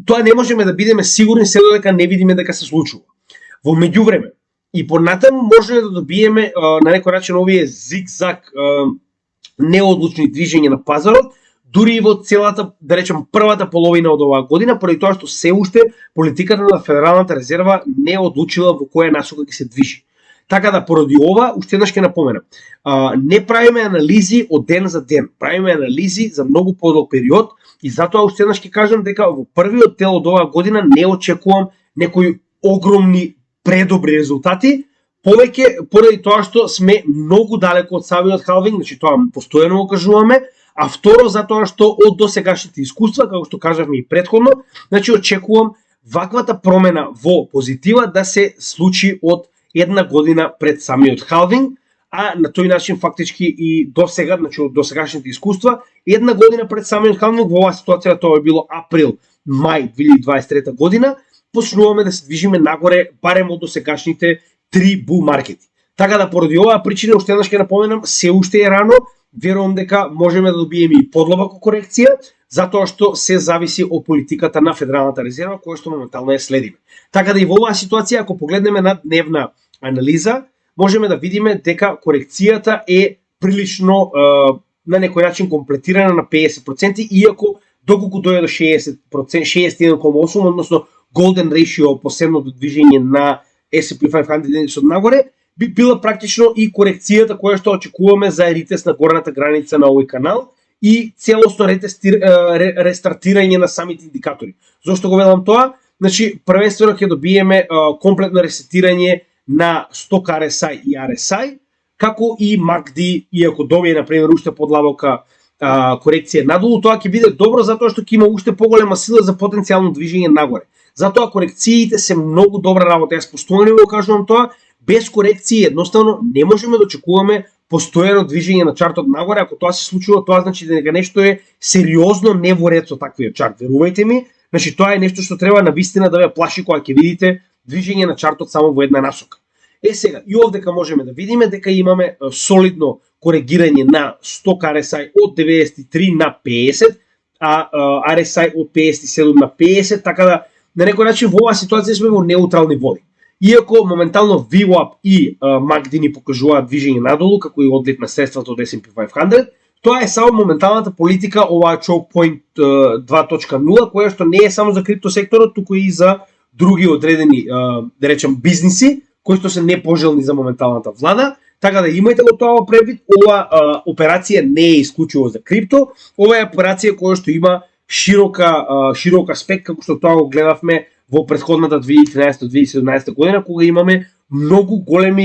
тоа не можеме да бидеме сигурни се додека не видиме дека се случува. Во меѓувреме и понатаму може да добиеме на некој начин овие зигзаг неодлучни движења на пазарот, дури и во целата, да речем, првата половина од оваа година, поради тоа што се уште политиката на Федералната резерва не одлучила во која насока ќе се движи. Така да поради ова, уште еднаш ќе напоменам, не правиме анализи од ден за ден, правиме анализи за многу подолг период и затоа уште еднаш ќе кажам дека во првиот дел од оваа година не очекувам некои огромни предобри резултати, повеќе поради тоа што сме многу далеко од самиот халвинг, значи тоа постојано го кажуваме, а второ затоа што од досегашните искуства, како што кажавме и претходно, значи очекувам ваквата промена во позитива да се случи од една година пред самиот халвинг, а на тој начин фактички и досега, значи од досегашните искуства, една година пред самиот халвинг, во оваа ситуација тоа е било април, мај 2023 година, почнуваме да се движиме нагоре барем од досегашните 3 бул маркети. Така да поради оваа причина, уште еднаш ќе напоменам, се уште е рано, верувам дека можеме да добиеме и подлабока корекција, затоа што се зависи од политиката на Федералната резерва, која што моментално ја следиме. Така да и во оваа ситуација, ако погледнеме на дневна анализа, можеме да видиме дека корекцијата е прилично на некој начин комплетирана на 50%, иако доколку дојде до 60%, 61,8%, односно golden ratio, последното движење на S&P 500 индексот нагоре, би била практично и корекцијата која што очекуваме за ритест на горната граница на овој канал и целосно рестартирање на самите индикатори. Зошто го велам тоа? Значи, првенствено ќе добиеме комплетно ресетирање на сток RSI и RSI, како и MACD, иако добие, например, уште подлабока корекција надолу, тоа ќе биде добро затоа што ќе има уште поголема сила за потенцијално движење нагоре. Затоа корекциите се многу добра работа. Јас постојано го кажувам тоа, без корекции едноставно не можеме да очекуваме постојано движење на чартот нагоре. Ако тоа се случува, тоа значи дека нешто е сериозно не во ред со таквиот чарт. Верувајте ми, значи тоа е нешто што треба навистина да ве плаши кога ќе видите движење на чартот само во една насока. Сега, и овдека можеме да видиме дека имаме солидно коригирање на сток RSI од 93 на 50, а RSI од 57 на 50, така да на некој начин во оваа ситуација сме во неутрални води. Иако моментално VWAP и MACD ни покажуваат движење надолу, како и одлив на средствата од S&P 500, тоа е само моменталната политика, оваа choke point 2.0, која што не е само за криптосекторот, туку и за други одредени, да речем, бизниси, кои што се непожелни за моменталната влада. Така да имајте го тоа предвид, ова операција не е исклучиво за крипто, ова е операција која што има широк аспект, како што тоа го гледавме во претходната 2013-2017 година, кога имаме многу голем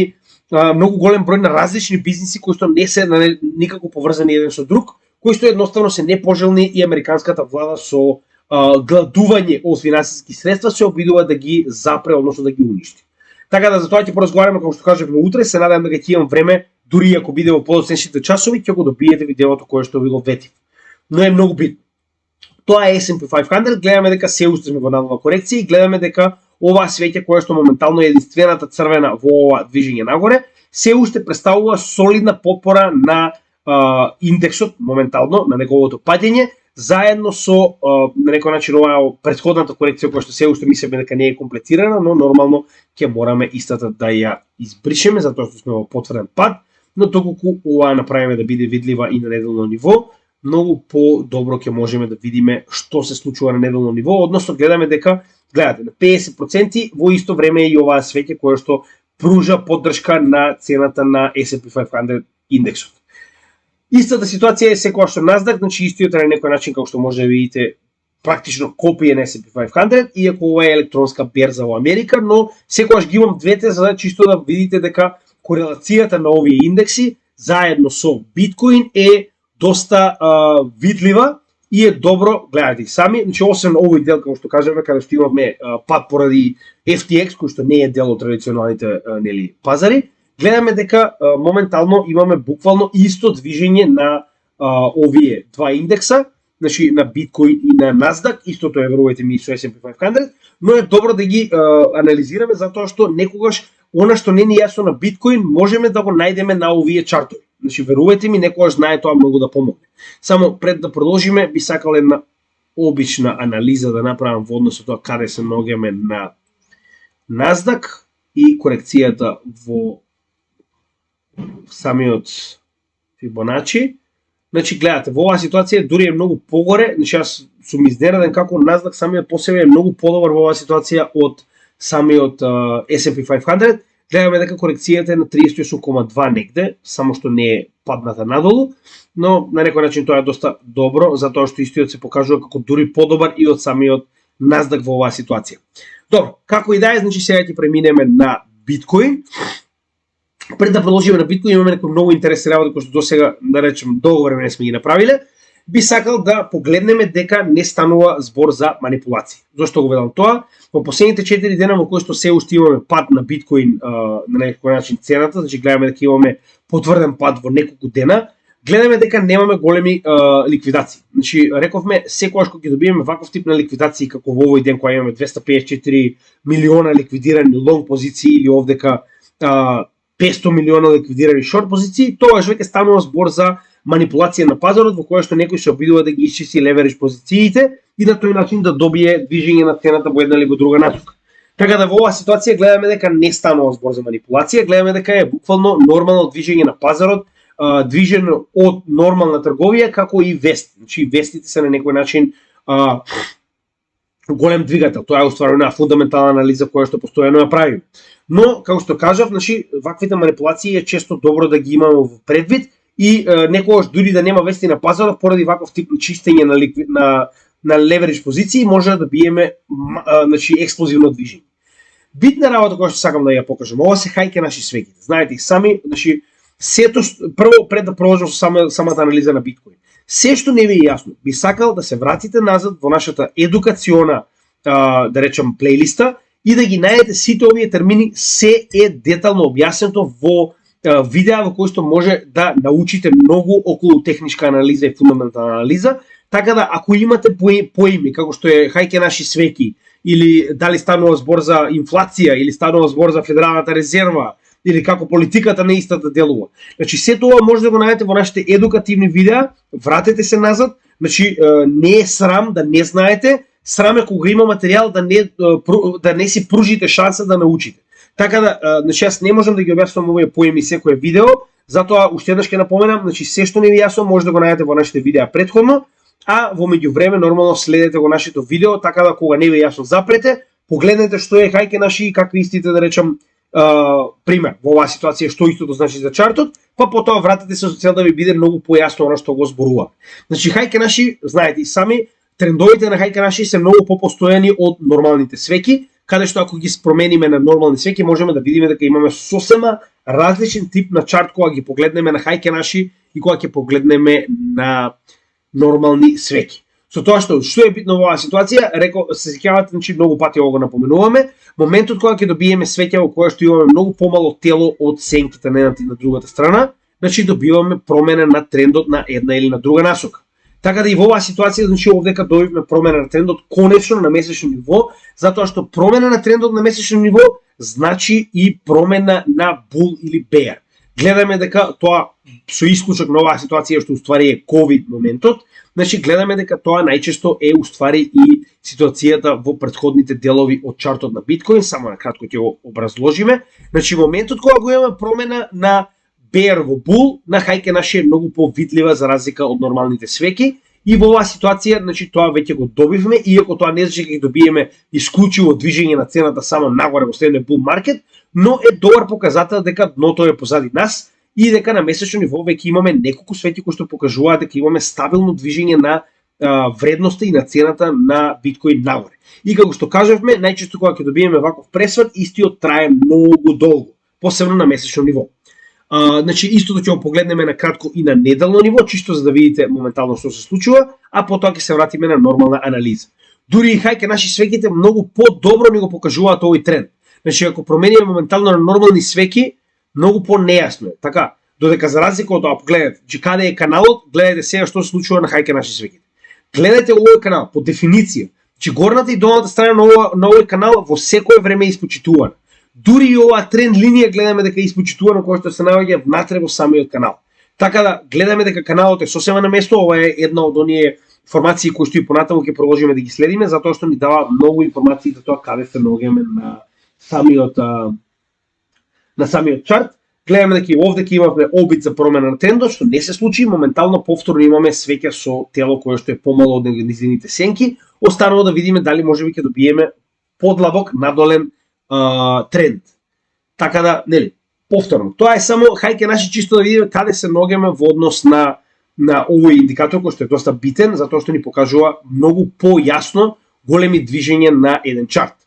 број на различни бизниси кои што не се никако поврзани еден со друг, кои што едноставно се непожелни и американската влада со гладување од финансиски средства се обидува да ги запре, односно да ги уништи. Така да за тоа ќе поразговараме, како што кажавме утре, се надевам дека ќе имам време, дури ако биде во подоцнешните часови, ќе го добиете видеото кое што ви го ветив. Но е многу битно. Тоа е S&P 500, гледаме дека се уште сме во надолна корекција и гледаме дека оваа свеќа која што моментално е единствената црвена во ова движење нагоре, се уште представува солидна потпора на индексот моментално, на неговото паѓање, заедно со на некој начин оваа претходната корекција која што се уште мислиме дека не е комплетирана, но нормално ќе мораме истата да ја избришеме затоа што сме во потврден пат, но доколку оваа направиме да биде видлива и на неделно ниво, многу по-добро ќе можеме да видиме што се случува на неделно ниво, односно гледаме дека, гледате, на 50% во исто време и оваа свеќа која што пружа поддршка на цената на S&P 500 индексот. Истата ситуација е секоја што Nasdaq, значи истиот е на некој начин како што може да видите практично копија на S&P 500, иако ова е електронска берза во Америка, но секогаш ги имам двете за да чисто да видите дека корелацијата на овие индекси заедно со биткоин е доста видлива и е добро, гледате сами, значи освен овој дел како што кажаме каде што имаме пат поради FTX кој што не е дел од традиционалните пазари, гледаме дека моментално имаме буквално исто движење на овие два индекса, значи на биткоин и на Nasdaq, истото е, верувајте ми, со S&P 500, но е добро да ги анализираме затоа што некогаш она што не ни јасно на биткоин можеме да го најдеме на овие чартови. Значи, верувајте ми, некогаш знае тоа многу да помогне. Само пред да продолжиме, би сакал една обична анализа да направам во однос со тоа каде се наоѓаме на Nasdaq и корекцијата во самиот Фибоначи. Значи, гледате, во оваа ситуација дури е многу погоре, значи јас сум изненаден како Nasdaq самиот по себе е многу подобар во оваа ситуација од самиот S&P 500. Гледаме дека корекцијата е на 38,2 негде, само што не е падната надолу, но на некој начин тоа е доста добро, затоа што истиот се покажува како дури подобар и од самиот Nasdaq во оваа ситуација. Добро, како и да е, значи сега ќе преминеме на биткоин. Пред да продолжиме на биткоин, имаме некои многу интересни работи кои што досега, да речем, долго време не сме ги направиле. би сакал да погледнеме дека не станува збор за манипулација. Зошто го велам тоа? Во последните 4 дена во кои што се уште имаме пад на биткоин на некој начин цената, значи гледаме дека имаме потврден пад во неколку дена, гледаме дека немаме големи ликвидации. Значи рековме секогаш кога ќе добиеме ваков тип на ликвидации како во овој ден кога имаме 254 милиона ликвидирани лонг позиции или овдека 500 милиона ликвидирани шорт позиции, тогаш веќе станува збор за манипулација на пазарот во која што некој се обидува да ги исчисти леверидж позициите и на тој начин да добие движење на цената во една или во друга насока. Така да во оваа ситуација гледаме дека не станува збор за манипулација, гледаме дека е буквално нормално движење на пазарот, движено од нормална трговија како и вест. Значи вестите се на некој начин голем двигател. Тоа е уствари една фундаментална анализа која што постојано ја правиме. Но како што кажав, значи ваквите манипулации е често добро да ги имаме во предвид и некогаш дури да нема вести на пазарот поради ваков тип чистење на леверидж позиции може да добиеме значи експлозивно движење. Битна работа која што сакам да ја покажам, ова се хајке наши свеќите. Знаете и сами, значи сето прво пред да продолжам со самата анализа на биткоин. Се што не ви е јасно, би сакал да се вратите назад во нашата едукациона да речам плейлиста и да ги најдете сите овие термини, се е детално објаснето во видеа во кои што може да научите многу околу техничка анализа и фундаментална анализа, така да ако имате поими како што е хајке наши свеки или дали станува збор за инфлација или станува збор за Федералната резерва или како политиката не истата делува. Значи се тоа може да го најдете во нашите едукативни видеа, вратете се назад, значи не е срам да не знаете, срам е кога има материјал да не си пружите шанса да научите. Така да, значи јас не можам да ги објаснувам овие поеми секое видео, затоа уште еднаш ќе напоменам, значи се што не ви јасно може да го најдете во нашите видеа претходно, а во меѓувреме нормално следете го нашето видео, така да кога не ви јасно запрете, погледнете што е хајке наши и какви истите да речам пример во оваа ситуација што истото значи за чартот, па потоа вратете се со цел да ви биде многу појасно она што го зборува. Значи хајке наши, знаете и сами, трендовите на хајке наши се многу попостојани од нормалните свеки, каде што ако ги промениме на нормални свеки можеме да видиме дека имаме сосема различен тип на чарт кога ги погледнеме на хајке наши и кога ќе погледнеме на нормални свеки. Со тоа што е битно во оваа ситуација, се сеќавате, значи многу пати го напоменуваме, моментот кога ќе добиеме свеќа во која што имаме многу помало тело од сенките на едната и на другата страна, значи добиваме промена на трендот на една или на друга насока. Така да и во оваа ситуација, значи овдека добивме промена на трендот конечно на месечно ниво, затоа што промена на трендот на месечно ниво значи и промена на бул или беар. Гледаме дека тоа со исклучок на оваа ситуација што уствари е ковид моментот, значи гледаме дека тоа најчесто е уствари и ситуацијата во претходните делови од чартот на биткоин, само на кратко ќе го образложиме. Значи моментот кога го имаме промена на беар во бул, на хајке наши е многу повидлива за разлика од нормалните свеки. И во оваа ситуација, значи тоа веќе го добивме, иако тоа не значи дека ќе добиеме исклучиво движење на цената само нагоре во следниот бул маркет, но е добар показател дека дното е позади нас и дека на месечно ниво веќе имаме неколку свети кои што покажуваат дека имаме стабилно движење на вредноста и на цената на биткоин нагоре. И како што кажавме, најчесто кога ќе добиеме ваков пресврт, истиот трае многу долго, посебно на месечно ниво. Значи истото ќе го погледнеме на кратко и на неделно ниво, чисто за да видите моментално што се случува, а потоа ќе се вратиме на нормална анализа. Дури и хајке наши свеките многу по-добро ни го покажуваат овој тренд. Значи ако промениме моментално на нормални свеки, многу по-нејасно е. Така, додека за разлика од тоа погледнете, че каде е каналот, гледате сега што се случува на хајке наши свеките. Гледате овој канал по дефиниција, че горната и долната страна на овој канал во секое време е испочитувана. Дури и оваа тренд линија гледаме дека е испочитувано кој што се наоѓа внатре во самиот канал. Така да гледаме дека каналот е сосема на место, ова е една од оние информации кои што и понатаму ќе продолжиме да ги следиме, затоа што ни дава многу информации за тоа каде се наоѓаме на самиот чарт. Гледаме дека и овде имавме обид за промена на трендот, што не се случи, моментално повторно имаме свеќа со тело кое што е помало од низините сенки, останува да видиме дали можеби ќе добиеме подлабок надолен тренд. Така да, нели, повторно, тоа е само хајке наши чисто да видиме каде се наоѓаме во однос на овој индикатор кој што е доста битен, затоа што ни покажува многу појасно големи движења на еден чарт.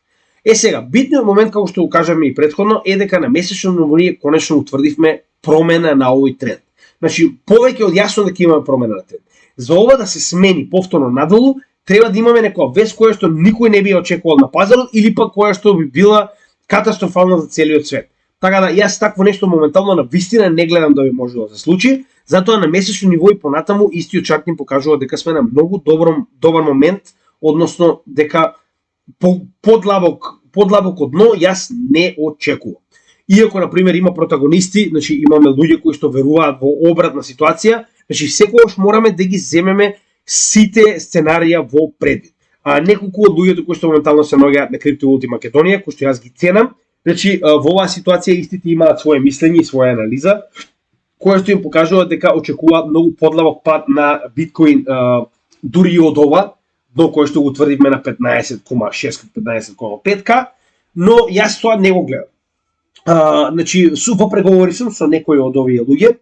Сега, битниот момент, како што го кажаме и претходно, е дека на месечно ниво ние конечно утврдивме промена на овој тренд. Значи, повеќе од јасно дека имаме промена на тренд. За ова да се смени повторно надолу, треба да имаме некоја вест која што никој не би очекувал на пазарот или пак која што би била катастрофална за целиот свет. Така да јас такво нешто моментално на вистина не гледам да би можело да се случи, затоа на месечно ниво и понатаму истиот чарт ни покажува дека сме на многу добар момент, односно дека подлабоко дно јас не очекувам. Иако на пример има протагонисти, значи имаме луѓе кои што веруваат во обратна ситуација, значи секогаш мораме да ги земеме сите сценарија во предвид. А неколку од луѓето кои што моментално се наоѓаат на криптовалути Македонија, кои што јас ги ценам, значи во оваа ситуација истите имаат свое мислење и своја анализа, која што им покажува дека очекуваат многу подлабок пат на биткоин дури и од ова, до кој што го тврдивме на 15,6-15,5к, но јас тоа не го гледам. Значи, во преговори сум со некои од овие луѓе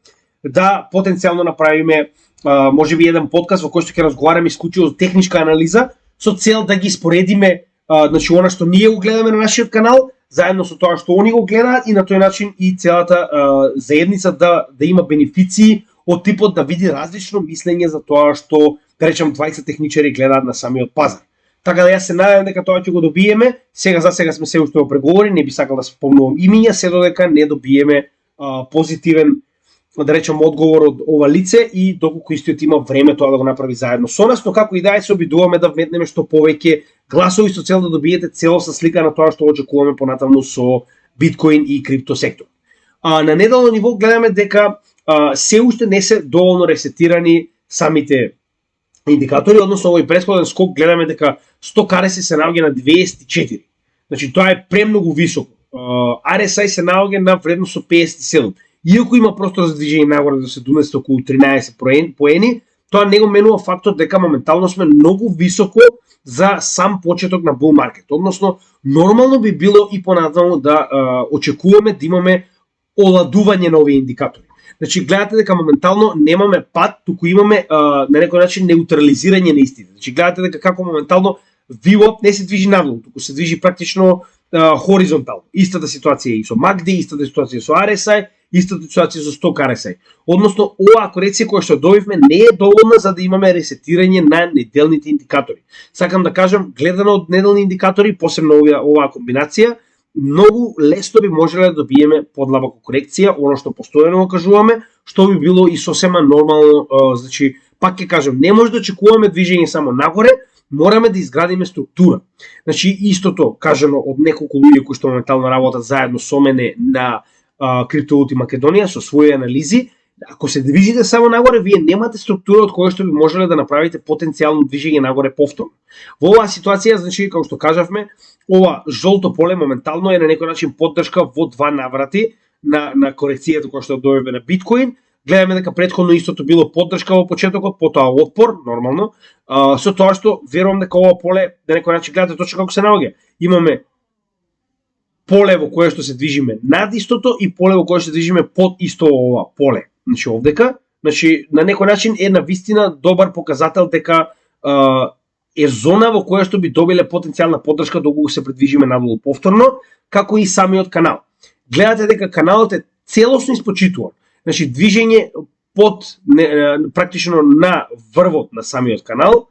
да потенцијално направиме можеби еден подкаст во кој што ќе разговараме исклучиво за техничка анализа со цел да ги споредиме значи она што ние го гледаме на нашиот канал заедно со тоа што они го гледаат и на тој начин и целата заедница да има бенефиции од типот да види различно мислење за тоа што да речем 20 техничари гледаат на самиот пазар. Така да јас се надевам дека тоа ќе го добиеме. Сега за сега сме се уште во преговори, не би сакал да спомнувам имиња, се додека не добиеме позитивен да речем одговор од ова лице и доколку истиот има време тоа да го направи заедно со нас, но како и да е се обидуваме да вметнеме што повеќе гласови со цел да добиете целосна слика на тоа што очекуваме понатаму со биткоин и крипто сектор. На неделно ниво гледаме дека се уште не се доволно ресетирани самите индикатори, односно овој претходен скок гледаме дека 100 RSI се наоѓа на 204. Значи тоа е премногу високо. RSI се наоѓа на вредност со 57. Иако има простор за движење нагоре да се донесе околу 13 поени, тоа не го менува фактот дека моментално сме многу високо за сам почеток на bull market. Односно, нормално би било и понатаму да очекуваме да имаме оладување на овие индикатори. Значи, гледате дека моментално немаме пат, туку имаме на некој начин неутрализирање на истите. Значи, гледате дека како моментално VWAP не се движи надолу, туку се движи практично хоризонтално. Истата ситуација и со MACD, истата ситуација со RSI, истата ситуација со 100 RSI. Односно, оваа корекција која што добивме не е доволна за да имаме ресетирање на неделните индикатори. Сакам да кажам, гледано од неделни индикатори, посебно оваа комбинација, многу лесно би можеле да добиеме подлабока корекција, оно што постојано го кажуваме, што би било и сосема нормално, значи, пак ќе кажам, не може да очекуваме движење само нагоре, мораме да изградиме структура. Значи, истото кажано од неколку луѓе кои што моментално работат заедно со мене на Криптовалути Македонија со своји анализи, ако се движите само нагоре, вие немате структура од која што би можеле да направите потенцијално движење нагоре повторно. Во оваа ситуација, значи, како што кажавме, ова жолто поле моментално е на некој начин поддршка во два наврати на корекцијата која што добивме на биткоин. Гледаме дека претходно истото било поддршка во почетокот, потоа отпор, нормално, со тоа што верувам дека ова поле на некој начин гледате точно како се наоѓа. Имаме поле во кое што се движиме над истото и поле во кое што се движиме под исто ова поле. Значи овдека, значи на некој начин е на вистина добар показател дека е зона во која што би добиле потенцијална поддршка доколку се придвижиме надолу повторно, како и самиот канал. Гледате дека каналот е целосно испочитуван. Значи движење под практично на врвот на самиот канал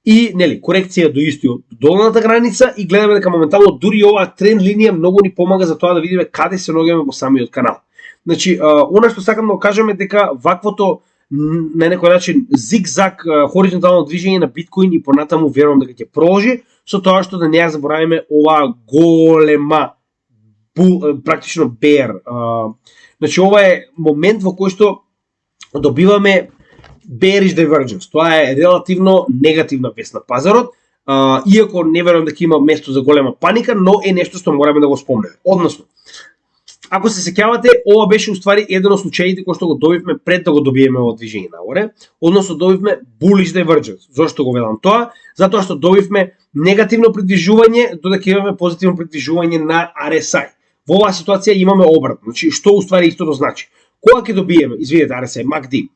и нели корекција до истиот долната граница и гледаме дека моментално дури оваа тренд линија многу ни помага за тоа да видиме каде се наоѓаме во самиот канал. Значи, она што сакам да кажам е дека ваквото на некој начин зигзаг хоризонтално движење на биткоин и понатаму верувам дека ќе продолжи, со тоа што да не ја забораваме оваа голема практично бер. Значи, ова е момент во кој што добиваме bearish divergence. Тоа е релативно негативна вест на пазарот, иако не верувам дека има место за голема паника, но е нешто што мораме да го спомнеме. Односно, ако се сеќавате, ова беше уствари еден од случаите кои што го добивме пред да го добиеме во движење нагоре, односно добивме bullish divergence. Зошто го велам тоа? Затоа што добивме негативно придвижување додека имаме позитивно придвижување на RSI. Во оваа ситуација имаме обратно. Значи, што уствари истото значи? Кога ќе добиеме, извинете, RSI, MACD.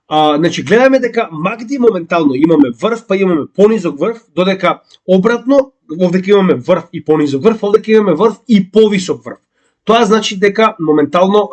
Значи, гледаме дека MACD моментално имаме врв, па имаме понизок врв, додека обратно, овдека имаме врв и понизок врв, овдека имаме врв и повисок врв. Тоа значи дека моментално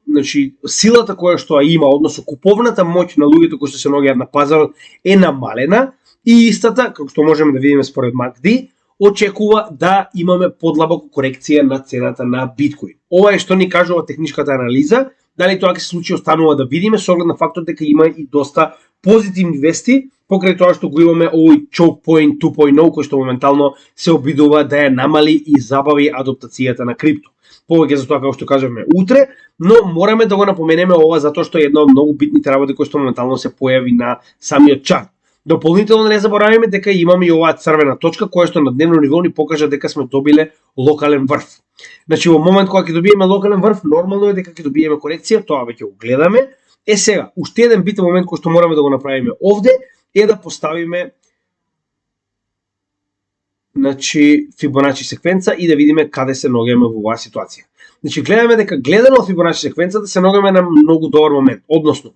значи силата која што ја има, односно куповната моќ на луѓето кои што се наоѓаат на пазарот е намалена и истата, како што можеме да видиме според MACD, очекува да имаме подлабока корекција на цената на биткоин. Ова е што ни кажува техничката анализа. Дали тоа ќе се случи останува да видиме со оглед на фактот дека има и доста позитивни вести покрај тоа што го имаме овој choke point 2.0 кој што моментално се обидува да ја намали и забави адаптацијата на крипто. Повеќе за тоа како што кажаме утре, но мораме да го напоменеме ова затоа што е една од многу битните работи кои што моментално се појави на самиот чарт. Дополнително не забораваме дека имаме и оваа црвена точка која што на дневно ниво ни покажа дека сме добиле локален врв. Значи во момент кога ќе добиеме локален врв, нормално е дека ќе добиеме корекција, тоа веќе го гледаме. Сега, уште еден битен момент кој што мораме да го направиме овде е да поставиме Фибоначи секвенца и да видиме каде се наоѓаме во оваа ситуација. Значи гледаме дека гледано од Фибоначи секвенцата се наоѓаме на многу добар момент, односно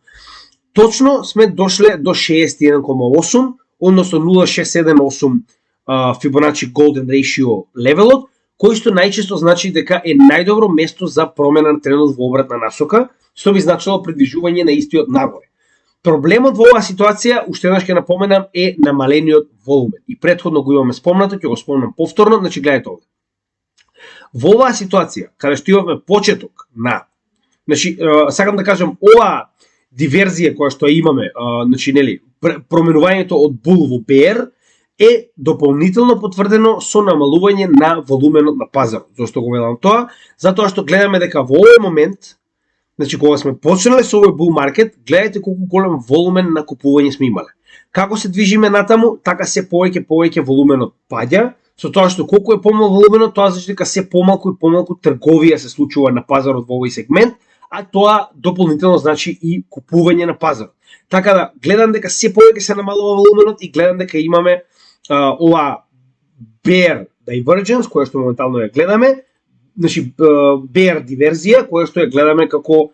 точно сме дошле до 61,8, односно 0,678 Fibonacci Golden Ratio левелот, кој што најчесто значи дека е најдобро место за промена на трендот во обратна насока, што би значило придвижување на истиот нагоре. Проблемот во оваа ситуација, уште еднаш ќе напоменам, е намалениот волумен. И претходно го имаме спомнато, ќе го спомнам повторно, значи гледате овде. Во оваа ситуација, каде што имаме почеток на, значи сакам да кажам, оваа диверзија која што имаме, значи нели, променувањето од bull во bear е дополнително потврдено со намалување на волуменот на пазарот. Зошто го велам тоа? Затоа што гледаме дека во овој момент, значи кога сме почнале со овој bull market, гледајте колку голем волумен на купување сме имале. Како се движиме натаму, така се повеќе волуменот паѓа, со тоа што колку е помал волуменот, тоа значи дека се помалку и помалку трговија се случува на пазарот во овој сегмент, а тоа дополнително значи и купување на пазарот. Така да, гледам дека се повеќе се намалува волуменот и гледам дека имаме ова bear divergence, која што моментално ја гледаме, значи bear диверзија, која што ја гледаме како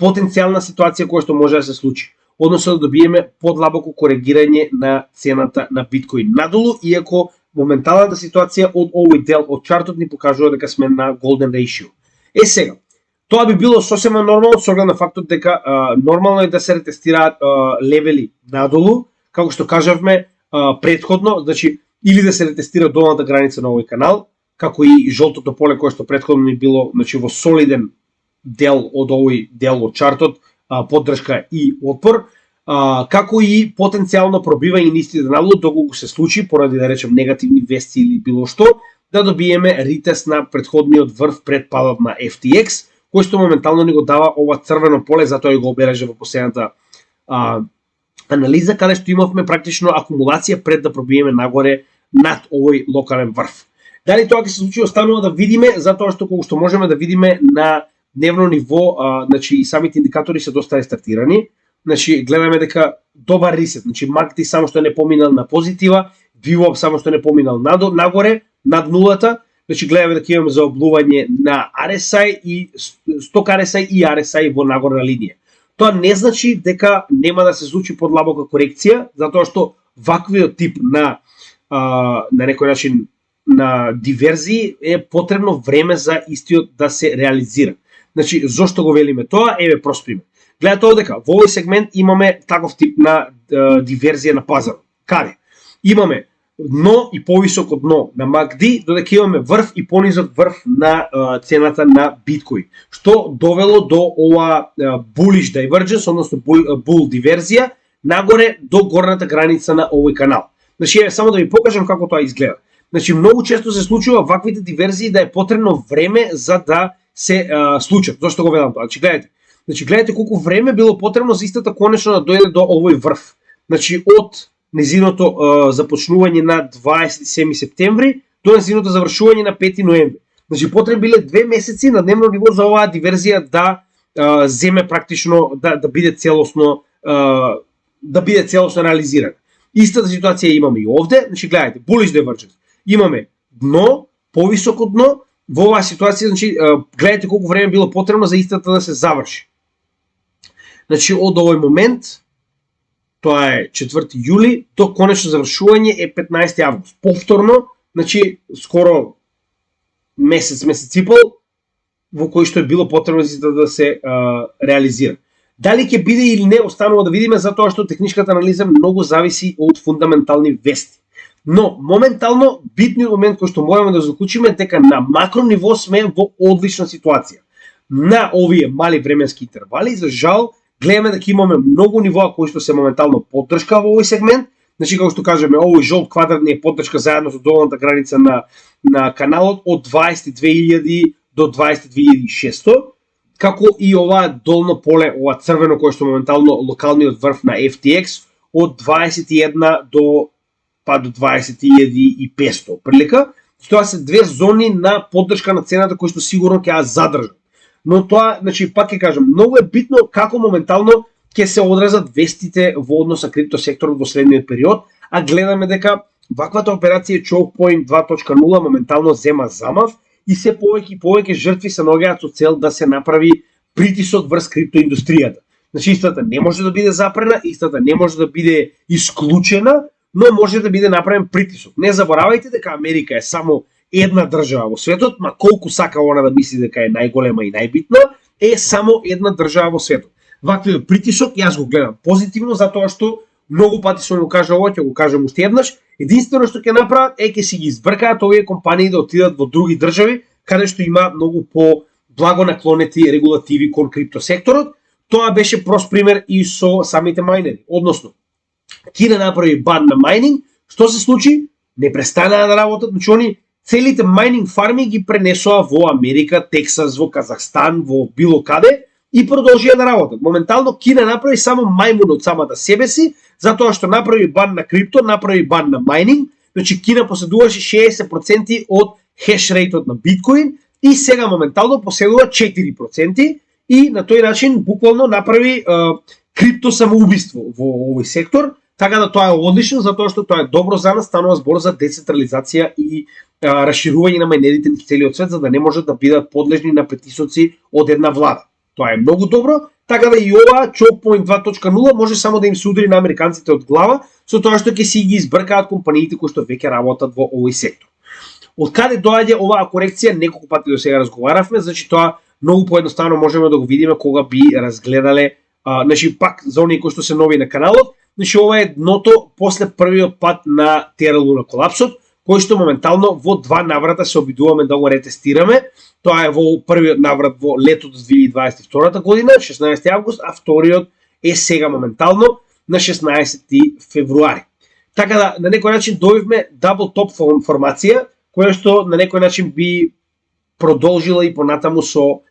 потенцијална ситуација која што може да се случи. Односно да добиеме подлабоко коригирање на цената на биткоин надолу, иако моменталната ситуација од овој дел од чартот ни покажува дека сме на golden ratio. Сега, тоа би било сосема нормално со оглед на фактот дека нормално е да се ретестираат левели надолу, како што кажавме претходно, значи или да се ретестира долната граница на овој канал, како и жолтото поле кое што претходно ни било, значи во солиден дел од овој дел од чартот, поддршка и отпор, како и потенцијално пробивање нистите надолу доколку се случи поради да речем негативни вести или било што, да добиеме ретест на претходниот врв пред падот на FTX, кој што моментално ни го дава ова црвено поле, затоа и го обележа во последната анализа, каде што имавме практично акумулација пред да пробиеме нагоре над овој локален врв. Дали тоа ќе се случи останува да видиме, затоа што колку што можеме да видиме на дневно ниво, значи и самите индикатори се доста рестартирани. Значи гледаме дека добар ресет, значи MACD само што не поминал на позитива, VWAP само што не поминал нагоре, над нулата. Значи гледаме дека имаме заоблување на RSI и сток RSI и RSI во нагорна линија. Тоа не значи дека нема да се случи подлабока корекција, затоа што ваквиот тип на некој начин на диверзии е потребно време за истиот да се реализира. Значи зошто го велиме тоа? Еве прост пример. Гледате овде дека во овој сегмент имаме таков тип на диверзија на пазарот. Каде? Имаме дно и повисоко дно на MACD, додека имаме врв и понизок врв на цената на биткоин, што довело до ова bullish divergence, односно bull диверзија, нагоре до горната граница на овој канал. Значи, само да ви покажам како тоа изгледа. Значи, многу често се случува ваквите диверзии да е потребно време за да се случат. Зошто го велам тоа? Значи, гледате колку време било потребно за истата конечно да дојде до овој врв. Значи, од незиното започнување на 27 септември до незиното завршување на 5 ноември. Значи, потребиле 2 месеци на дневно ниво за оваа диверзија да земе практично, да биде целосно реализирана. Истата ситуација имаме и овде, значи гледате, bullish divergence. Имаме дно, повисоко дно, во оваа ситуација, значи гледате колку време било потребно за истата да се заврши. Значи од овој момент, тоа е 4 јули, до конечно завршување е 15 август. Повторно, значи скоро месец и пол, во кој што е било потребно за да се реализира. Дали ќе биде или не, останува да видиме, затоа што техничката анализа многу зависи од фундаментални вести. Но моментално битниот момент кој што мораме да заклучиме дека на макро ниво сме во одлична ситуација. На овие мали временски интервали, за жал, гледаме дека имаме многу нивоа кои што се моментално поддршка во овој сегмент. Значи, како што кажеме, овој жолт квадрат не е поддршка заедно со долната граница на каналот од 22.000 до 22.600, како и оваа долно поле, ова црвено кое што моментално локалниот врв на FTX од 21 до 20.500 прилика. Тоа се две зони на поддршка на цената кои што сигурно ќе ја задржат. Но тоа, значи, пак ќе кажам, многу е битно како моментално ќе се одразат вестите во однос на криптосекторот во следниот период, а гледаме дека ваквата операција Choke Point 2.0 моментално зема замав и се повеќе и повеќе жртви се наоѓаат со цел да се направи притисок врз криптоиндустријата. Значи, истата не може да биде запрена, истата не може да биде исклучена, но може да биде направен притисок. Не заборавајте дека Америка е само една држава во светот, ма колку сака она да мисли дека е најголема и најбитна, е само една држава во светот. Ваквиот притисок јас го гледам позитивно, затоа што многу пати сум го кажал ова, ќе го кажам уште еднаш. Единствено што ќе направат е ќе си ги избркаат овие компании да отидат во други држави каде што има многу по благонаклонети регулативи кон криптосекторот. Тоа беше прост пример и со самите мајнери. Односно, Кина направи бан на мајнинг, што се случи? Не престанаа да работат, значи они целите мајнинг фарми ги пренесоа во Америка, Тексас, во Казахстан, во било каде и продолжија да работат. Моментално Кина направи само мајмун од самата себе си, затоа што направи бан на крипто, направи бан на мајнинг, значи Кина поседуваше 60% од хеш рейтот на биткоин и сега моментално поседува 4% и на тој начин буквално направи крипто самоубиство во овој сектор, така да тоа е одлично затоа што тоа е добро за нас, станува збор за децентрализација и расширување на мајнерите низ целиот свет за да не можат да бидат подлежни на притисоци од една влада. Тоа е многу добро, така да и ова Choke Point 2.0 може само да им се удари на американците од глава со тоа што ќе си ги избркаат компаниите кои што веќе работат во овој сектор. Од каде доаѓа оваа корекција? Неколку пати до сега разговаравме, значи тоа многу поедноставно можеме да го видиме кога би разгледале, значи пак за оние кои што се нови на каналот, значи ова е дното после првиот пат на Terra Luna колапсот, кој што моментално во два наврата се обидуваме да го ретестираме. Тоа е во првиот наврат во летото 2022 година, 16 август, а вториот е сега моментално на 16 февруари. Така да на некој начин добивме дабл топ формација, која што на некој начин би продолжила и понатаму со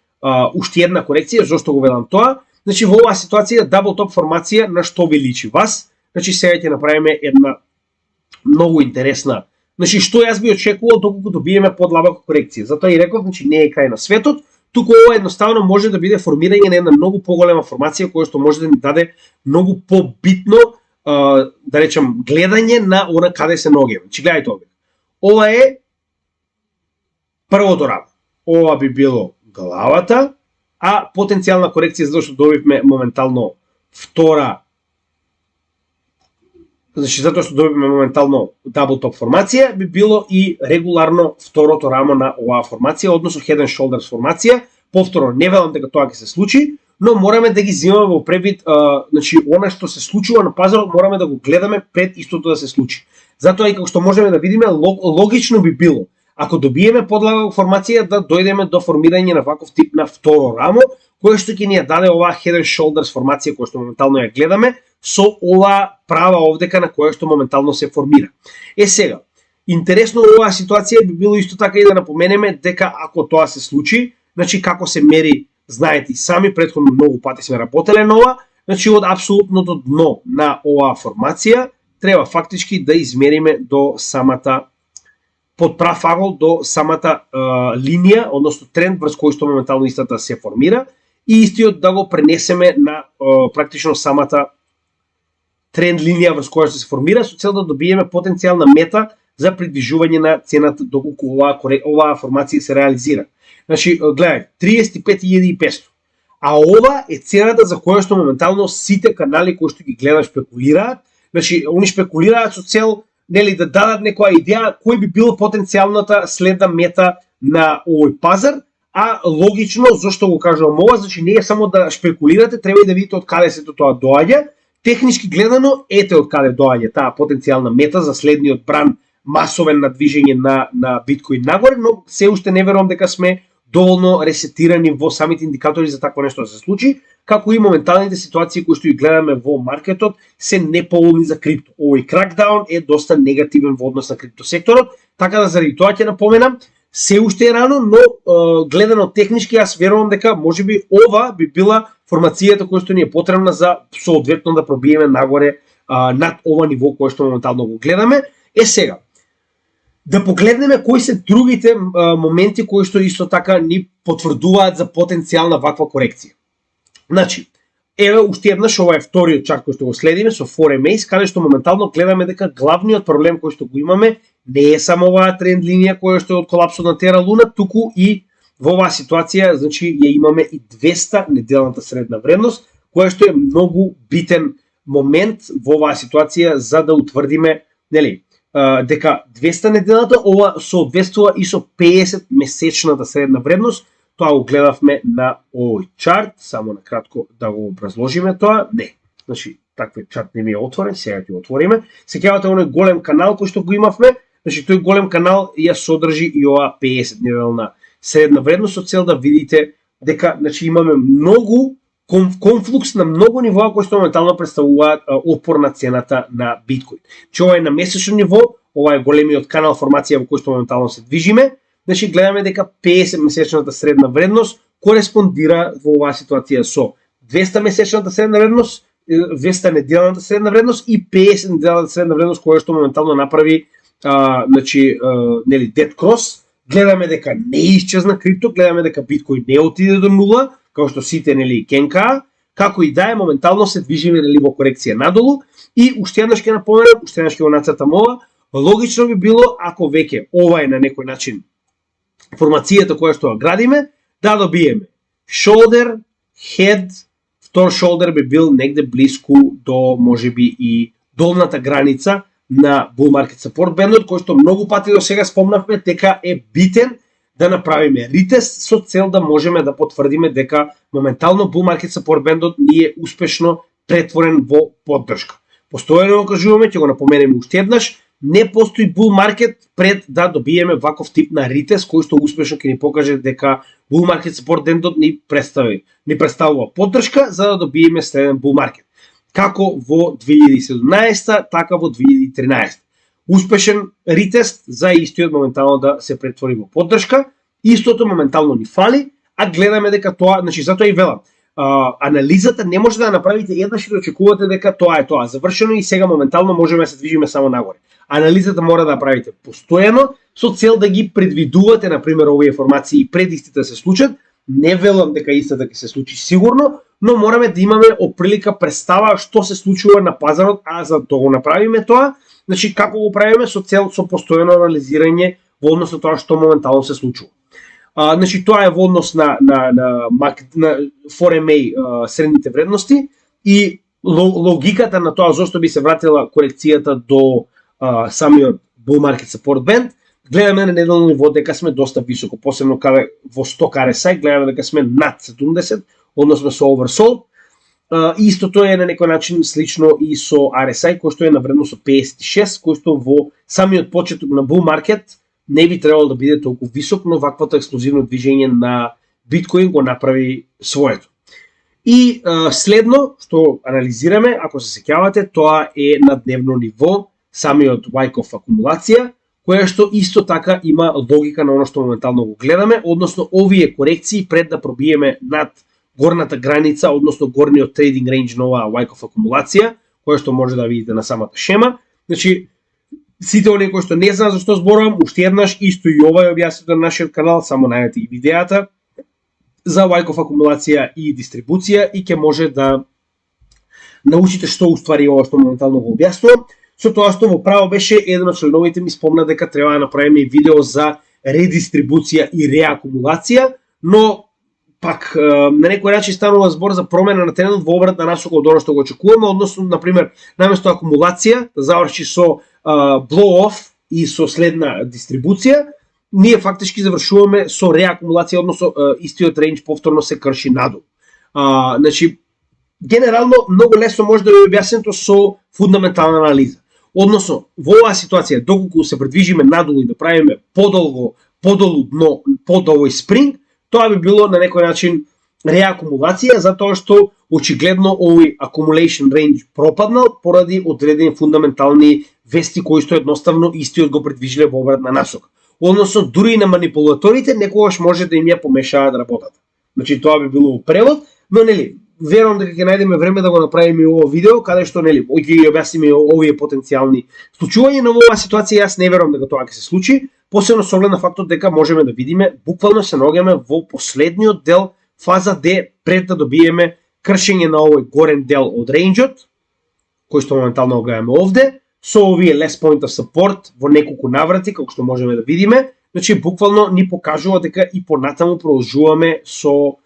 уште една корекција. Зошто го велам тоа? Значи во оваа ситуација дабл топ формација на што ви личи вас? Значи сега ќе направиме една многу интересна. Значи што јас би очекувал доколку добиеме подлабока корекција. Затоа и реков, значи не е крај на светот, туку ова едноставно може да биде формирање на една многу поголема формација која што може да ни даде многу побитно да речем гледање на она каде се наоѓаме. Значи гледајте овде. Ова е првото рамо. Ова би било главата, а потенцијална корекција затоа што добивме моментално втора, значи затоа што добивме моментално дабл топ формација, би било и регуларно второто рамо на оваа формација, односно head and shoulders формација. Повторно, не велам дека тоа ќе се случи, но мораме да ги земаме во превид, значи она што се случува на пазарот мораме да го гледаме пред истото да се случи. Затоа и како што можеме да видиме, логично би било ако добиеме подлага формација да дојдеме до формирање на ваков тип на второ рамо, кое што ќе ни ја даде оваа head and shoulders формација која што моментално ја гледаме со оваа права овдека на која што моментално се формира. Сега, интересно оваа ситуација би било исто така и да напоменеме дека ако тоа се случи, значи како се мери, знаете и сами, претходно многу пати сме работеле на ова, значи од апсолутното дно на оваа формација треба фактички да измериме до самата под прав агол до самата линија, односно тренд врз кој што моментално истата се формира и истиот да го пренесеме на практично самата тренд линија врз која што се формира со цел да добиеме потенцијална мета за придвижување на цената доколку оваа формација се реализира. Значи, гледај, 35.500. А ова е цената за која што моментално сите канали кои што ги гледам спекулираат. Значи, они спекулираат со цел нели да дадат некоја идеја кој би бил потенцијалната следна мета на овој пазар, а логично зошто го кажувам ова, значи не е само да шпекулирате, треба и да видите од каде сето тоа доаѓа. Технички гледано, ете од каде доаѓа таа потенцијална мета за следниот бран масовен на движење на биткоин нагоре, но се уште не верувам дека сме доволно ресетирани во самите индикатори за такво нешто да се случи, како и моменталните ситуации кои што ги гледаме во маркетот се неповолни за крипто. Овој кракдаун е доста негативен во однос на крипто секторот, така да заради тоа ќе напоменам, се уште е рано, но гледано технички јас верувам дека можеби ова би била формацијата која што ни е потребна за соодветно да пробиеме нагоре над ова ниво кое што моментално го гледаме. Сега, да погледнеме кои се другите моменти кои што исто така ни потврдуваат за потенцијална ваква корекција. Значи, еве уште еднаш, ова е вториот чарт кој што го следиме со 4MA, каде што моментално гледаме дека главниот проблем кој што го имаме не е само оваа тренд линија која што е од колапсот на Тера Луна, туку и во оваа ситуација, значи ја имаме и 200 неделната средна вредност, која што е многу битен момент во оваа ситуација за да утврдиме, нели, дека 200 неделната ова соодветствува и со 50 месечната средна вредност. Тоа го гледавме на овој чарт, само на кратко да го образложиме тоа. Не, значи таквиот чарт не ми е отворен, сега ќе го отвориме. Сеќавате оној голем канал кој што го имавме, значи тој голем канал ја содржи и оваа 50 неделна средна вредност со цел да видите дека значи имаме многу конфлукс на многу нивоа кои што моментално представуваат опор на цената на биткоин. Че ова е на месечно ниво, ова е големиот канал формација во кој што моментално се движиме, значи гледаме дека 50 месечната средна вредност кореспондира во оваа ситуација со 200 месечната средна вредност, 200 неделната средна вредност и 50 неделната средна вредност која што моментално направи значи нели dead cross. Гледаме дека не исчезна крипто, гледаме дека биткоин не отиде до нула, како што сите нели кенка, како и да е моментално се движиме нели во корекција надолу и уште еднаш ќе напоменам, уште еднаш ќе го нацртам ова, логично би било ако веќе ова е на некој начин формацијата која што ја градиме, да добиеме shoulder, head, втор shoulder би бил негде блиску до можеби и долната граница на bull market support бендот, кој што многу пати до сега спомнавме дека е битен да направиме ретест со цел да можеме да потврдиме дека моментално bull market support бендот ни е успешно претворен во поддршка. Постојано го кажуваме, ќе го напоменеме уште еднаш, не постои bull market пред да добиеме ваков тип на ретест кој што успешно ќе ни покаже дека bull market support бендот ни представува поддршка за да добиеме следен bull market. Како во 2017, така во 2013. Успешен ретест за истиот моментално да се претвори во поддршка. Истото моментално ни фали, а гледаме дека тоа, значи затоа и велам, анализата не може да ја направите еднаш и да очекувате дека тоа е тоа завршено и сега моментално можеме да се движиме само нагоре. Анализата мора да ја правите постојано со цел да ги предвидувате, на пример, овие формации пред истите да се случат. Не велам дека истата ќе се случи сигурно, но мораме да имаме оприлика представа што се случува на пазарот, а за да го направиме тоа, значи како го правиме со цел со постојано анализирање во однос на тоа што моментално се случува. Значи тоа е во однос на 4MA средните вредности и логиката на тоа зошто би се вратила корекцијата до самиот bull market support band. Гледаме на неделно ниво дека сме доста високо, посебно каде во 100 RSI гледаме дека сме над 70, односно со oversold. Истото е на некој начин слично и со RSI кој што е на вредност од 56, кој што во самиот почеток на bull market не би требало да биде толку висок, но ваквото експлозивно движење на биткоин го направи своето. И следно што анализираме, ако се сеќавате, тоа е на дневно ниво самиот Wyckoff акумулација, која што исто така има логика на оно што моментално го гледаме, односно овие корекции пред да пробиеме над горната граница, односно горниот трейдинг рейндж на оваа Wyckoff акумулација, која што може да видите на самата шема. Значи, сите оние кои што не знаат за што зборувам, уште еднаш исто и ова е објаснето на нашиот канал, само најдете и видеата за Wyckoff акумулација и дистрибуција и ќе може да научите што уствари ова што моментално го објаснувам. Со тоа што во право беше еден од членовите ми спомна дека треба да направиме видео за редистрибуција и реакумулација, но пак на некој начин станува збор за промена на трендот во обратна насока од оно што го очекуваме, односно на пример наместо акумулација да заврши со blow off и со следна дистрибуција, ние фактички завршуваме со реакумулација, односно истиот рейндж повторно се крши надолу. Значи, генерално многу лесно може да ви објаснето со фундаментална анализа. Односно, во оваа ситуација, доколку се предвижиме надолу и да правиме подолу дно, под овој спринг, тоа би било на некој начин реакумулација, затоа што очигледно овој accumulation range пропаднал поради одредени фундаментални вести кои што едноставно истиот го предвижиле во обратна насока. Односно, дури и на манипулаторите некогаш може да им ја помешаат работата. Значи, тоа би било превод, но нели, верувам дека ќе најдеме време да го направиме ово видео, каде што нели, ќе објасниме овие потенцијални случувања, но во оваа ситуација јас не верувам дека тоа ќе се случи, посебно со оглед на фактот дека можеме да видиме, буквално се наоѓаме во последниот дел, фаза D, пред да добиеме кршење на овој горен дел од рейнџот, кој што моментално го гледаме овде, со овие less point of support во неколку наврати, како што можеме да видиме. Значи, буквално ни покажува дека и понатаму продолжуваме со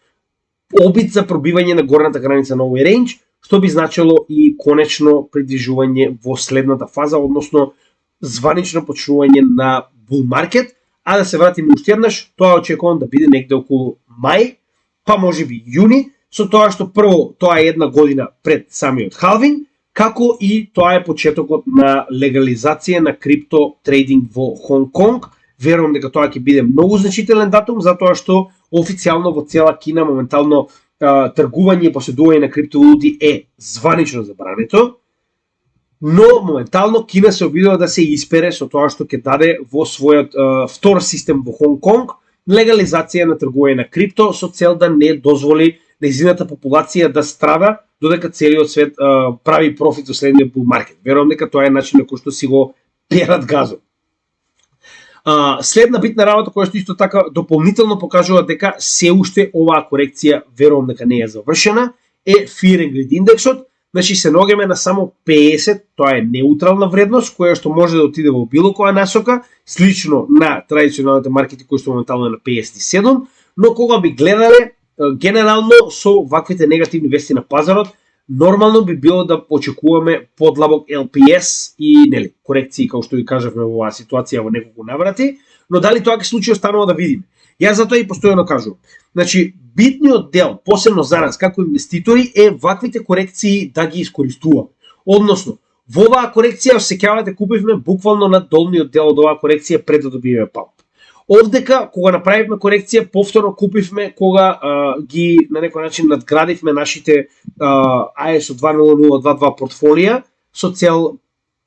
обид за пробивање на горната граница на овој рейндж, што би значило и конечно придвижување во следната фаза, односно званично почнување на bull market, а да се вратиме уште еднаш, тоа очекувам да биде негде околу мај, па можеби јуни, со тоа што прво тоа е една година пред самиот халвинг, како и тоа е почетокот на легализација на крипто трейдинг во Хонг Конг. Верувам дека тоа ќе биде многу значителен датум, затоа што официјално во цела Кина моментално тргување и поседување на криптовалути е званично забрането, но моментално Кина се обидува да се испере со тоа што ќе даде во својот втор систем во Хонг Конг легализација на тргување на крипто со цел да не дозволи нејзината популација да страда додека целиот свет прави профит во следниот bull market. Верувам дека тоа е начин на кој што си го перат газот. Следна битна работа која што исто така дополнително покажува дека се уште оваа корекција, верувам дека не е завршена, е Fear and Greed индексот. Значи се наоѓаме на само 50, тоа е неутрална вредност која што може да отиде во било која насока, слично на традиционалните маркети кои што моментално е на 57, но кога би гледале генерално со ваквите негативни вести на пазарот, нормално би било да очекуваме подлабок LPS и нели корекции, како што ви кажавме во оваа ситуација во неколку наврати, но дали тоа ќе случи останува да видиме. Јас затоа и постојано кажувам. Значи, битниот дел, посебно за нас како инвеститори, е ваквите корекции да ги искористуваме. Односно, во оваа корекција, сеќавате, купивме буквално на долниот дел од оваа корекција пред да добиеме памп. Овдека, кога направивме корекција, повторно купивме кога ги на некој начин надградивме нашите ISO 20022 портфолија со цел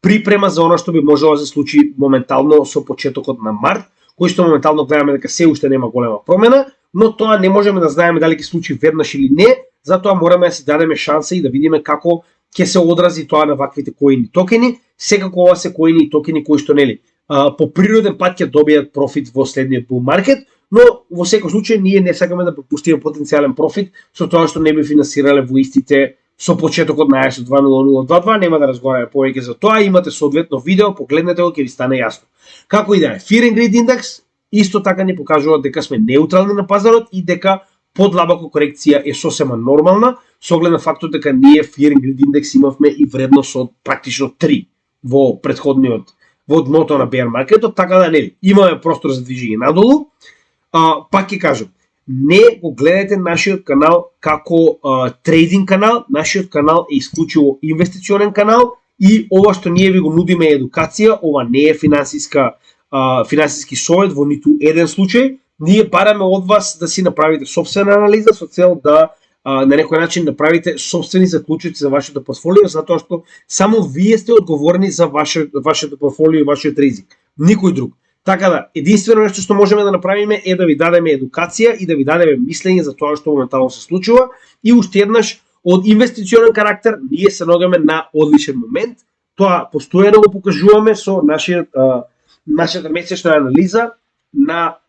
припрема за оно што би можело да се случи моментално со почетокот на март, кој што моментално гледаме дека се уште нема голема промена, но тоа не можеме да знаеме дали ќе случи веднаш или не, затоа мораме да си дадеме шанса и да видиме како ќе се одрази тоа на ваквите коини и токени. Секако ова се коини и токени кои што нели по природен пат ќе добијат профит во следниот bull market, но во секој случај ние не сакаме да пропустиме потенцијален профит со тоа што не би финансирале во истите со почетокот на ISO 20022, нема да разговараме повеќе за тоа, имате соодветно видео, погледнете го, ќе ви стане јасно. Како и да е, Fear and Greed индекс исто така ни покажува дека сме неутрални на пазарот и дека подлабока корекција е сосема нормална, со оглед на фактот дека ние Fear and Greed индекс имавме и вредност од практично 3 во претходниот, во дното на bear маркетот, така да нели имаме простор за движење надолу. Пак ќе кажам, не го гледате нашиот канал како трейдинг канал, нашиот канал е исклучиво инвестиционен канал и ова што ние ви го нудиме е едукација, ова не е финансиски совет во ниту еден случај. Ние бараме од вас да си направите собствена анализа со цел да на некој начин направите собствени заклучоци за вашето портфолио, затоа што само вие сте одговорни за вашето портфолио и вашиот ризик, никој друг. Така да, единствено нешто што можеме да направиме е да ви дадеме едукација и да ви дадеме мислење за тоа што моментално се случува и уште еднаш од инвестиционен карактер ние се наоѓаме на одличен момент. Тоа постојано го покажуваме со нашата месечна анализа на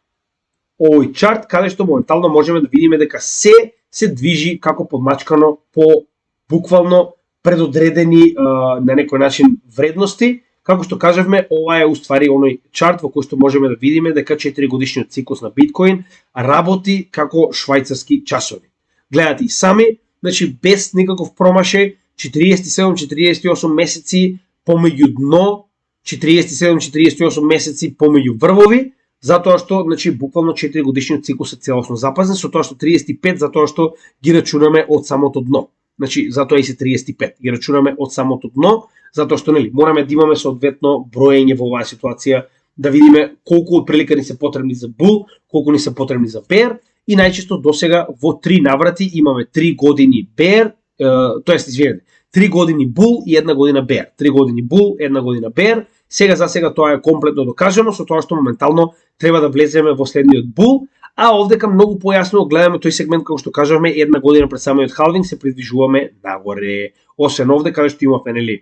овој чарт, каде што моментално можеме да видиме дека се движи како подмачкано по буквално предодредени на некој начин вредности. Како што кажавме, ова е уствари оној чарт во кој што можеме да видиме дека 4 годишниот циклус на биткоин работи како швајцарски часови. Гледате и сами, значи без никаков промашај, 47-48 месеци помеѓу дно, 47-48 месеци помеѓу врвови, затоа што значи буквално 4 годишниот циклус е целосно запазен, со тоа што 35 затоа што ги рачунаме од самото дно. Значи затоа и се 35. Ги рачунаме од самото дно, затоа што нели мораме да имаме соодветно броење во оваа ситуација, да видиме колку отприлика ни се потребни за bull, колку ни се потребни за bear, и најчесто досега во 3 наврати имаме 3 години bear, тоест извинете, 3 години bull и 1 година bear. 3 години bull, 1 година bear. Сега за сега тоа е комплетно докажано со тоа што моментално треба да влеземе во следниот bull, а овдека многу појасно гледаме тој сегмент како што кажавме 1 година пред самиот халвинг се придвижуваме нагоре. Освен овде каде што имавме нели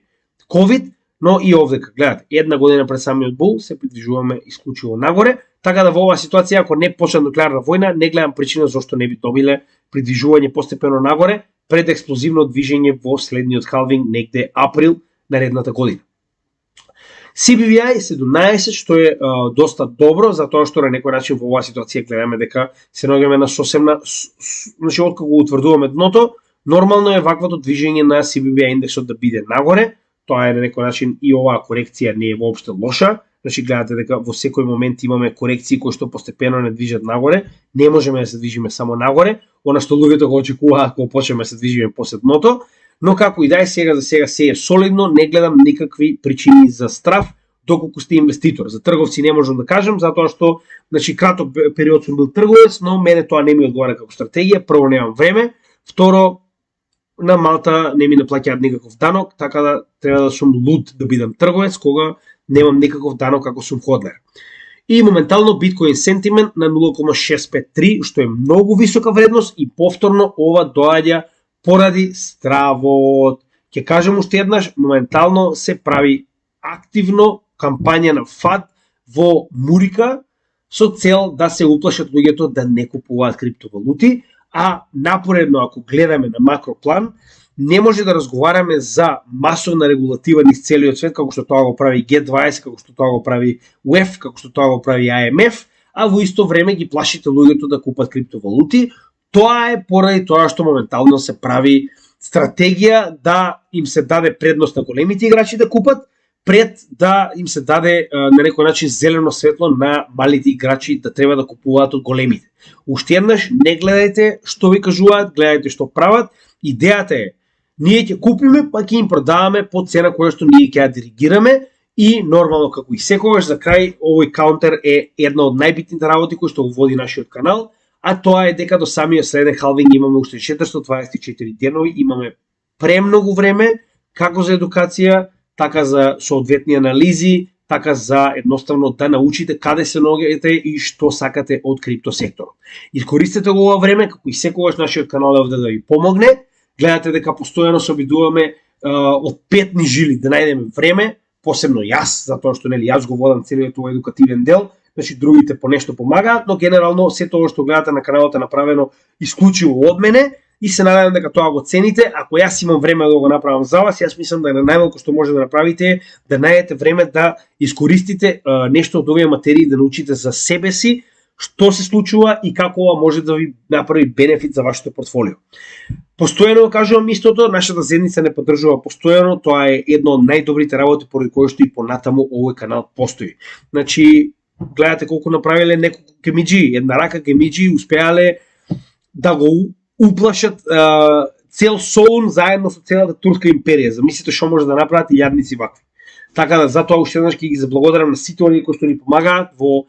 ковид, но и овдека гледате 1 година пред самиот bull се придвижуваме исклучиво нагоре, така да во оваа ситуација ако не почне нуклеарна војна, не гледам причина зошто не би добиле придвижување постепено нагоре пред експлозивно движење во следниот халвинг негде април наредната година. CBVI 17, што е доста добро, затоа што на некој начин во оваа ситуација гледаме дека се наоѓаме на сосемна, значи откако го утврдуваме дното, нормално е ваквото движење на CBVI индексот да биде нагоре. Тоа е на некој начин и оваа корекција не е воопшто лоша. Значи гледате дека во секој момент имаме корекции кои што постепено не движат нагоре. Не можеме да се движиме само нагоре, она што луѓето го очекуваат кога почнеме да се движиме после дното. Но како и да е, сега за сега се е солидно, не гледам никакви причини за страф доколку сте инвеститор. За трговци не можам да кажам, затоа што значи краток период сум бил трговец, но мене тоа не ми одговара како стратегија. Прво немам време, второ на Малта не ми наплаќаат никаков данок, така да треба да сум луд да бидам трговец кога немам никаков данок како сум ходлер. И моментално биткоин сентимент на 0,653, што е многу висока вредност и повторно ова доаѓа поради стравот. Ќе кажам уште еднаш, моментално се прави активно кампања на ФАД во Мурика со цел да се уплашат луѓето да не купуваат криптовалути, а напоредно ако гледаме на макроплан, не може да разговараме за масовна регулатива низ целиот свет, како што тоа го прави G20, како што тоа го прави УЕФ, како што тоа го прави IMF, а во исто време ги плашите луѓето да купат криптовалути. Тоа е поради тоа што моментално се прави стратегија да им се даде предност на големите играчи да купат, пред да им се даде на некој начин зелено светло на малите играчи да треба да купуваат од големите. Уште еднаш, не гледајте што ви кажуваат, гледајте што прават. Идејата е, ние ќе купиме, па ќе им продаваме по цена која што ние ќе ја диригираме и нормално како и секогаш за крај овој каунтер е една од најбитните работи кои што го води нашиот канал, а тоа е дека до самиот следен халвинг имаме уште 424 денови, имаме премногу време како за едукација, така за соодветни анализи, така за едноставно да научите каде се наоѓате и што сакате од криптосекторот. Искористете го ова време, како и секогаш нашиот канал е овде да ви помогне. Гледате дека постојано се обидуваме од петни жили да најдеме време, посебно јас, затоа што нели јас го водам целиот овој едукативен дел, значи другите по нешто помагаат, но генерално се тоа што гледате на каналот е направено исклучиво од мене. И се надевам дека тоа го цените. Ако јас имам време да го направам за вас, јас мислам да најмалку што може да направите е да најдете време да искористите нешто од овие материи, да научите за себе си што се случува и како ова може да ви направи бенефит за вашето портфолио. Постојано кажувам истото, нашата заедница не поддржува постојано, тоа е едно од најдобрите работи поради кои што и понатаму овој канал постои. Значи, гледате колку направиле неколку гемиџи, една рака гемиџи успеале да го уплашат цел Солун заедно со целата турска империја. Замислите што може да направат и јадници вакви. Така да затоа уште еднаш ќе ги заблагодарам на сите оние кои што ни помагаат во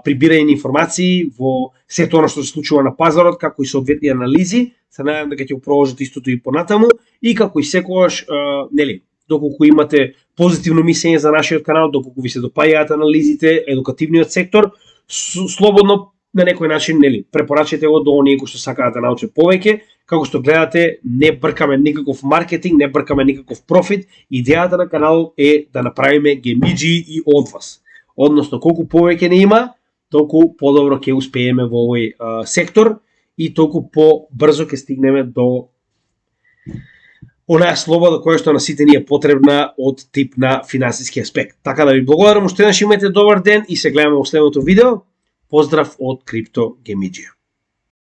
прибирање на информации, во сето она што се случува на пазарот, како и соодветни анализи. Се надевам дека ќе го продолжат истото и понатаму и како и секогаш нели, доколку имате позитивно мислење за нашиот канал, доколку ви се допаѓаат анализите, едукативниот сектор, слободно на некој начин нели препорачете го до оние кои што сакаат да научат повеќе. Како што гледате, не бркаме никаков маркетинг, не бркаме никаков профит. Идејата на каналот е да направиме гемиџи и од вас. Односно, колку повеќе не има, толку подобро ќе успееме во овој сектор и толку побрзо ќе стигнеме до онаа слобода која што на сите ни е потребна од тип на финансиски аспект. Така да ви благодарам, уште еднаш имате добар ден и се гледаме во следното видео. Поздрав од Крипто Гемиџија.